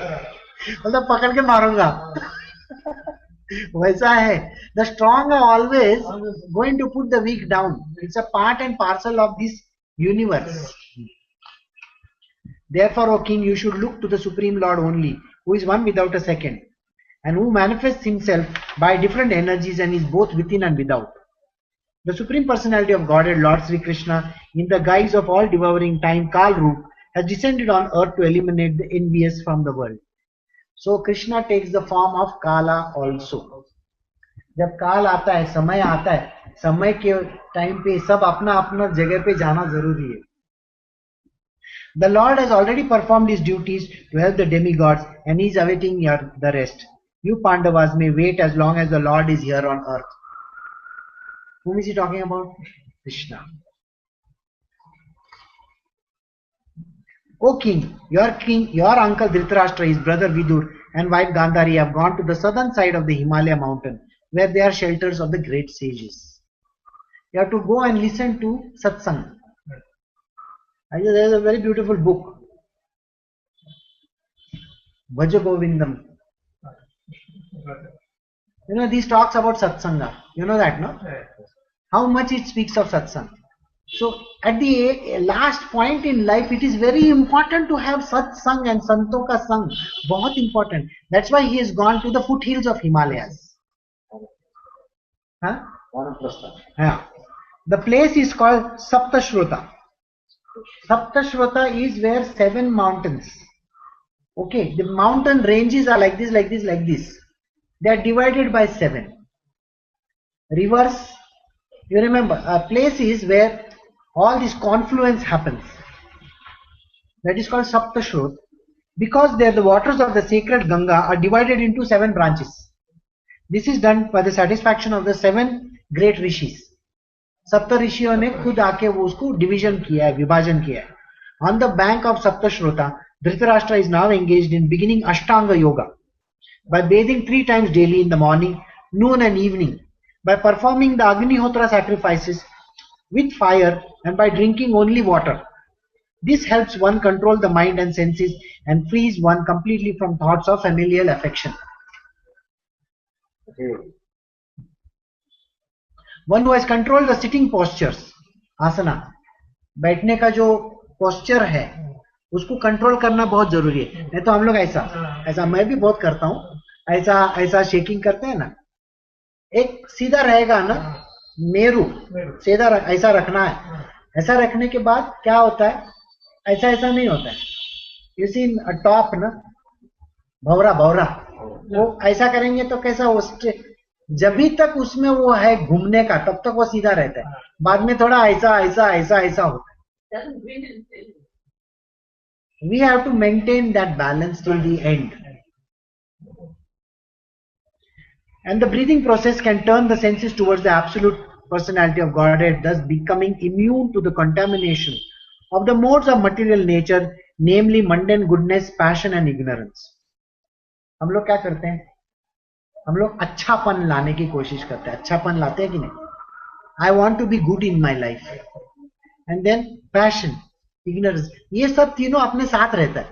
मतलब पकड़ के मारूंगा वैसा है. The strong are always going to put the weak down. It's a part and parcel of this universe. Therefore, O king, you should look to the Supreme Lord only, who is one without a second, and who manifests himself by different energies and is both within and without. The Supreme Personality of Godhead, Lord Sri Krishna, in the guise of all devouring time, Kal Roop, has descended on earth to eliminate the envious from the world. So Krishna takes the form of Kala also. जब काल आता है, समय आता है, समय के time पे सब अपना अपना जगह पे जाना जरूरी है. The Lord has already performed his duties to help the demigods and he is awaiting the rest. You Pandavas may wait as long as the Lord is here on earth. Whom is he talking about? Krishna. O king, your uncle Dhritarashtra, his brother Vidur and wife Gandhari have gone to the southern side of the Himalaya mountain, where they are shelters of the great sages. You have to go and listen to Satsang. There is a very beautiful book, Bhaja Govindam. You know, these talks about Satsanga. You know that, no? How much it speaks of Satsang. So, at the last point in life, it is very important to have Satsang and Santo ka Sang. Bahut important. That's why he has gone to the foothills of Himalayas. Huh? Yeah. The place is called Saptashrota. Saptashrota is where 7 mountains. Okay, the mountain ranges are like this, like this, like this. They are divided by 7. Rivers, you remember, a place is where all this confluence happens. That is called Saptashrot. Because there the waters of the sacred Ganga are divided into 7 branches. This is done by the satisfaction of the 7 great rishis. सप्त ऋषियों ने खुद आके वो उसको division किया है, विभाजन किया है. On the bank of Saptashrota, Dhritarashtra is now engaged in beginning Ashtanga Yoga by bathing 3 times daily in the morning, noon and evening, by performing the Agnihotra sacrifices with fire and by drinking only water. This helps one control the mind and senses and frees one completely from thoughts of familial affection. One who has controlled the sitting postures, asana, बैठने का जो posture है उसको control करना बहुत जरूरी है. नहीं तो हम लोग ऐसा मैं भी बहुत करता हूँ, ऐसा शेकिंग करते हैं ना. एक सीधा रहेगा ना, मेरू सीधा ऐसा रखना है. ऐसा रखने के बाद क्या होता है, ऐसा नहीं होता है. यू सी टॉप ना, भौरा वो ऐसा करेंगे तो कैसा, जब भी तक उसमें वो है घूमने का तब तक वो सीधा रहता है. बाद में थोड़ा ऐसा होता है. We have to maintain that balance till the end. And the breathing process can turn the senses towards the absolute personality of Godhead, thus becoming immune to the contamination of the modes of material nature, namely mundane goodness, passion and ignorance. हम लोग क्या करते हैं, हम लोग अच्छापन लाने की कोशिश करते हैं. अच्छापन लाते हैं कि नहीं? I want to be good in my life. And then passion, ignorance, ये सब तीनों अपने साथ रहता है.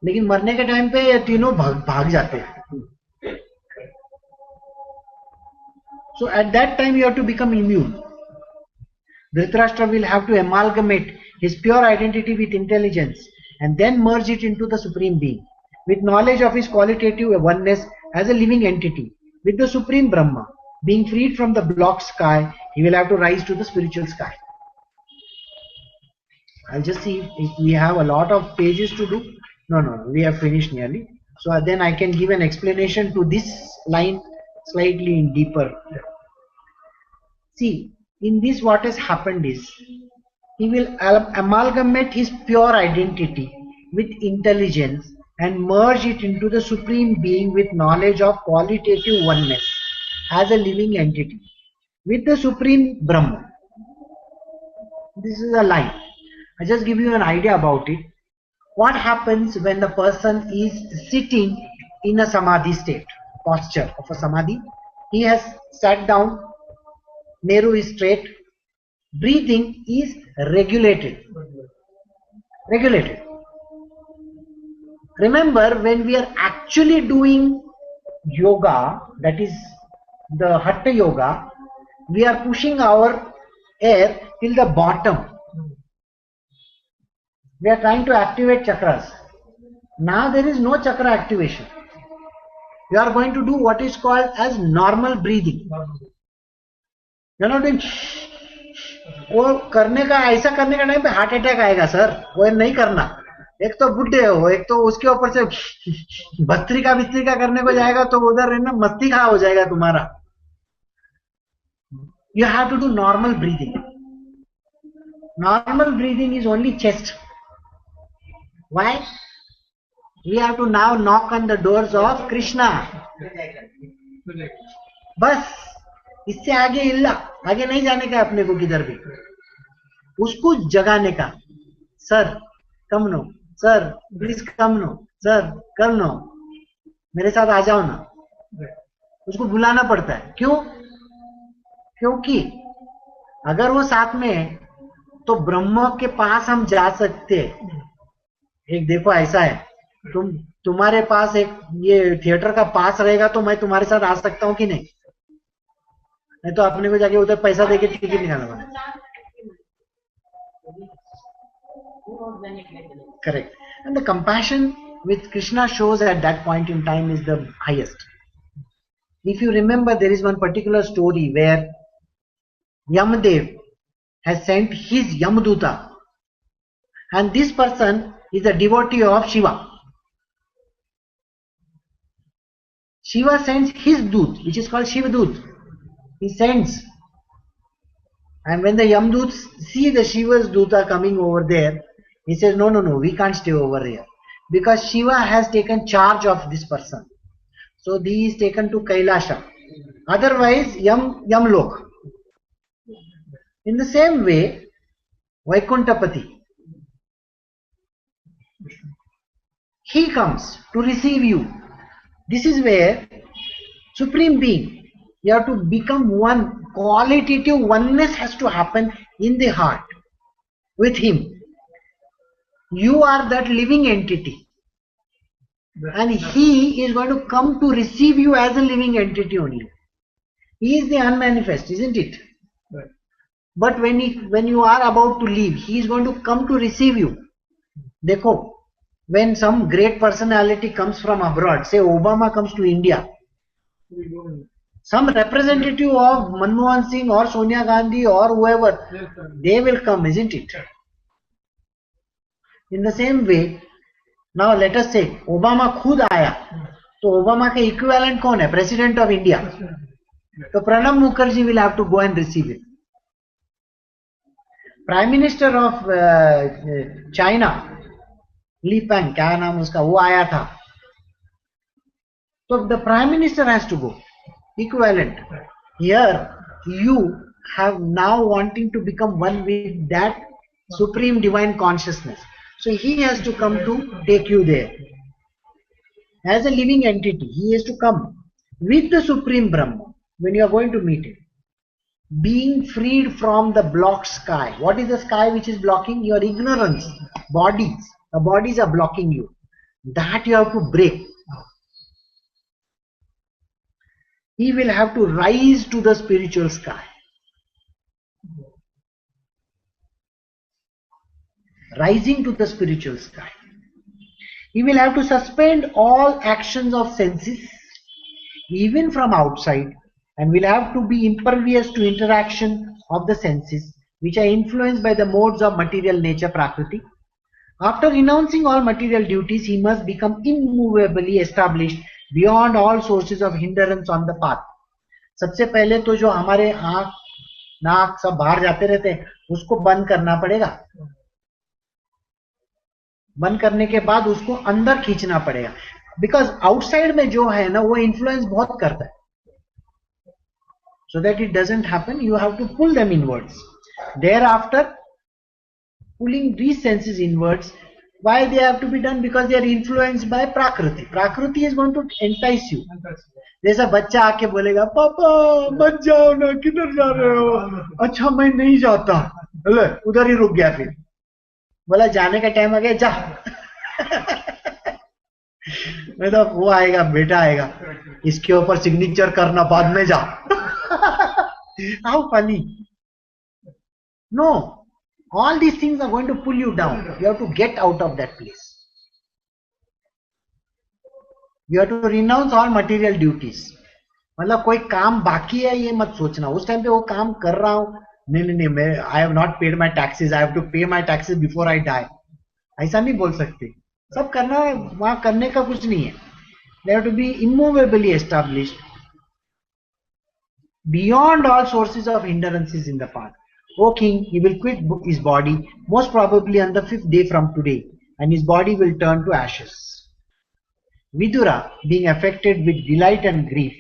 लेकिन मरने के टाइम पे ये तीनों भाग जाते हैं. So at that time you have to become immune. Dhritarashtra will have to amalgamate his pure identity with intelligence and then merge it into the Supreme Being. With knowledge of his qualitative oneness as a living entity, with the Supreme Brahma, being freed from the blocked sky, he will have to rise to the spiritual sky. I'll just see if we have a lot of pages to do. No, we have finished nearly. So then I can give an explanation to this line slightly in deeper. See, in this what has happened is, he will amalgamate his pure identity with intelligence and merge it into the Supreme Being with knowledge of qualitative oneness as a living entity with the Supreme Brahman. This is a line. I just give you an idea about it. What happens when the person is sitting in a samadhi state, posture of a samadhi? He has sat down, Meru is straight, breathing is regulated. Remember, when we are actually doing yoga, that is the Hatha yoga, we are pushing our air till the bottom. We are trying to activate chakras. Now there is no chakra activation. You are going to do what is called as normal breathing. You are not doing वो करने का, ऐसा करने का time पे heart attack आएगा sir, वो नहीं करना. एक तो बुढ़े हो, एक तो उसके ऊपर से भस्त्रिका करने को जाएगा तो उधर ना मस्ती खा हो जाएगा तुम्हारा. You have to do normal breathing. Normal breathing is only chest. Why? We have to now knock on the doors of Krishna. बस इससे आगे इल्ला, आगे नहीं जाने का अपने को किधर भी. उसको जगाने का. Sir come no, sir please come no, sir कर नो, मेरे साथ आ जाओ ना. उसको बुलाना पड़ता है. क्यों? क्योंकि अगर वो साथ में है तो ब्रह्म के पास हम जा सकते हैं. एक देखो ऐसा है, तुम्हारे पास एक ये थिएटर का पास रहेगा तो मैं तुम्हारे साथ आ सकता हूं कि नहीं? नहीं तो अपने को जाके उधर पैसा देके टिकट निकालना पड़ेगा. Correct. And the compassion which Krishna shows at that point in time is the highest. If you remember, there is one particular story where Yamadev has sent his Yamaduta, and this person is a devotee of Shiva. Shiva sends his Dut, which is called Shiva Dut. He sends, and when the Yamduts see the Shiva's Duta coming over there, he says, no, we can't stay over here, because Shiva has taken charge of this person. So he is taken to Kailasha. Otherwise, Yamlok. In the same way, Vaikuntapati, he comes to receive you. This is where Supreme Being, you have to become one. Qualitative oneness has to happen in the heart with him. You are that living entity, and he is going to come to receive you as a living entity only. He is the unmanifest, isn't it? Right. But when you are about to leave, he is going to come to receive you. Dekho, when some great personality comes from abroad, say Obama comes to India, some representative of Manmohan Singh or Sonia Gandhi or whoever, they will come, isn't it? In the same way, now let us say Obama खुद आया, तो Obama के equivalent कौन है? President of India. तो Pranab Mukherjee will have to go and receive him. Prime Minister of China, Li Peng, क्या नाम उसका, वो आया था, तो the Prime Minister has to go. Equivalent. Here you have now wanting to become one with that supreme divine consciousness. So he has to come to take you there. As a living entity, he has to come with the Supreme Brahma when you are going to meet him. Being freed from the blocked sky. What is the sky which is blocking? Your ignorance. Bodies. The bodies are blocking you. That you have to break. He will have to rise to the spiritual sky. Rising to the spiritual sky. He will have to suspend all actions of senses, even from outside, and will have to be impervious to interaction of the senses, which are influenced by the modes of material nature, Prakriti. After renouncing all material duties, he must become immovably established beyond all sources of hindrance on the path. सबसे पहले तो जो हमारे आँख, नाक सब बाहर जाते रहते हैं, उसको बंद करना पड़ेगा. बंद करने के बाद उसको अंदर खींचना पड़ेगा, बिकॉज आउटसाइड में जो है ना वो इन्फ्लुएंस बहुत करता है. So that it doesn't happen, you have to pull them inwards. Thereafter, pulling these senses inwards, why they have to be done? Because they are influenced by Prakriti. Prakriti is going to entice you. जैसा बच्चा आके बोलेगा, पापा मत जाओ ना, किधर जा रहे हो? अच्छा मैं नहीं जाता, उधर ही रुक गया. फिर बोला जाने का टाइम आ गया, जा. मैं तो वो आएगा, बेटा आएगा, इसके ऊपर सिग्नेचर करना, बाद में जा. How funny. No, all these things are going to pull you down. You have to get out of that place. You have to renounce all material duties. मतलब कोई काम बाकी है ये मत सोचना, उस टाइम पे वो काम कर रहा हूं, नहीं नहीं नहीं, मैं I have not paid my taxes, I have to pay my taxes before I die, ऐसा नहीं बोल सकते. सब करना है, वहां करने का कुछ नहीं है. They have to be immovably established beyond all sources of hindrances in the path. O king, he will quit his body most probably on the 5th day from today, and his body will turn to ashes. Vidura, being affected with delight and grief,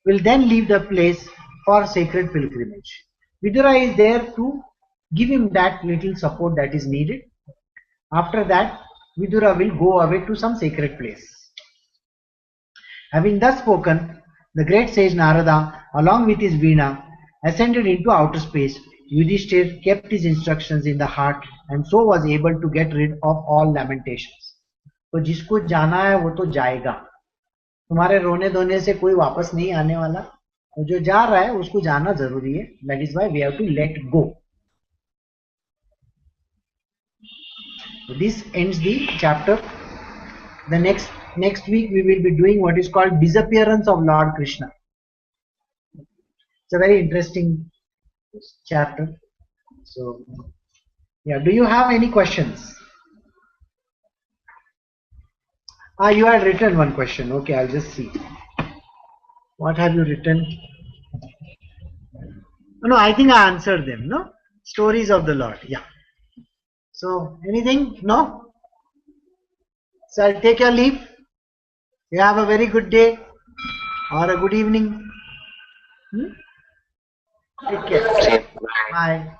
will then leave the place for sacred pilgrimage. Vidura is there to give him that little support that is needed. After that, Vidura will go away to some sacred place. Having thus spoken, the great sage Narada, along with his Veena, ascended into outer space. Yudhishthir kept his instructions in the heart and so was able to get rid of all lamentations. तो जिसको जाना है वो तो जाएगा, तुम्हारे रोने धोने से कोई वापस नहीं आने वाला, और जो जा रहा है उसको जाना जरूरी है. That is why we have to let go. This ends the chapter. The next week we will be doing what is called disappearance of Lord Krishna. It's a very interesting chapter. So yeah, do you have any questions? You had written one question. Okay, I'll just see. What have you written? No, I think I answered them. No, stories of the Lord. Yeah. So anything? No. So I'll take your leave. You have a very good day or a good evening. Take care. Bye.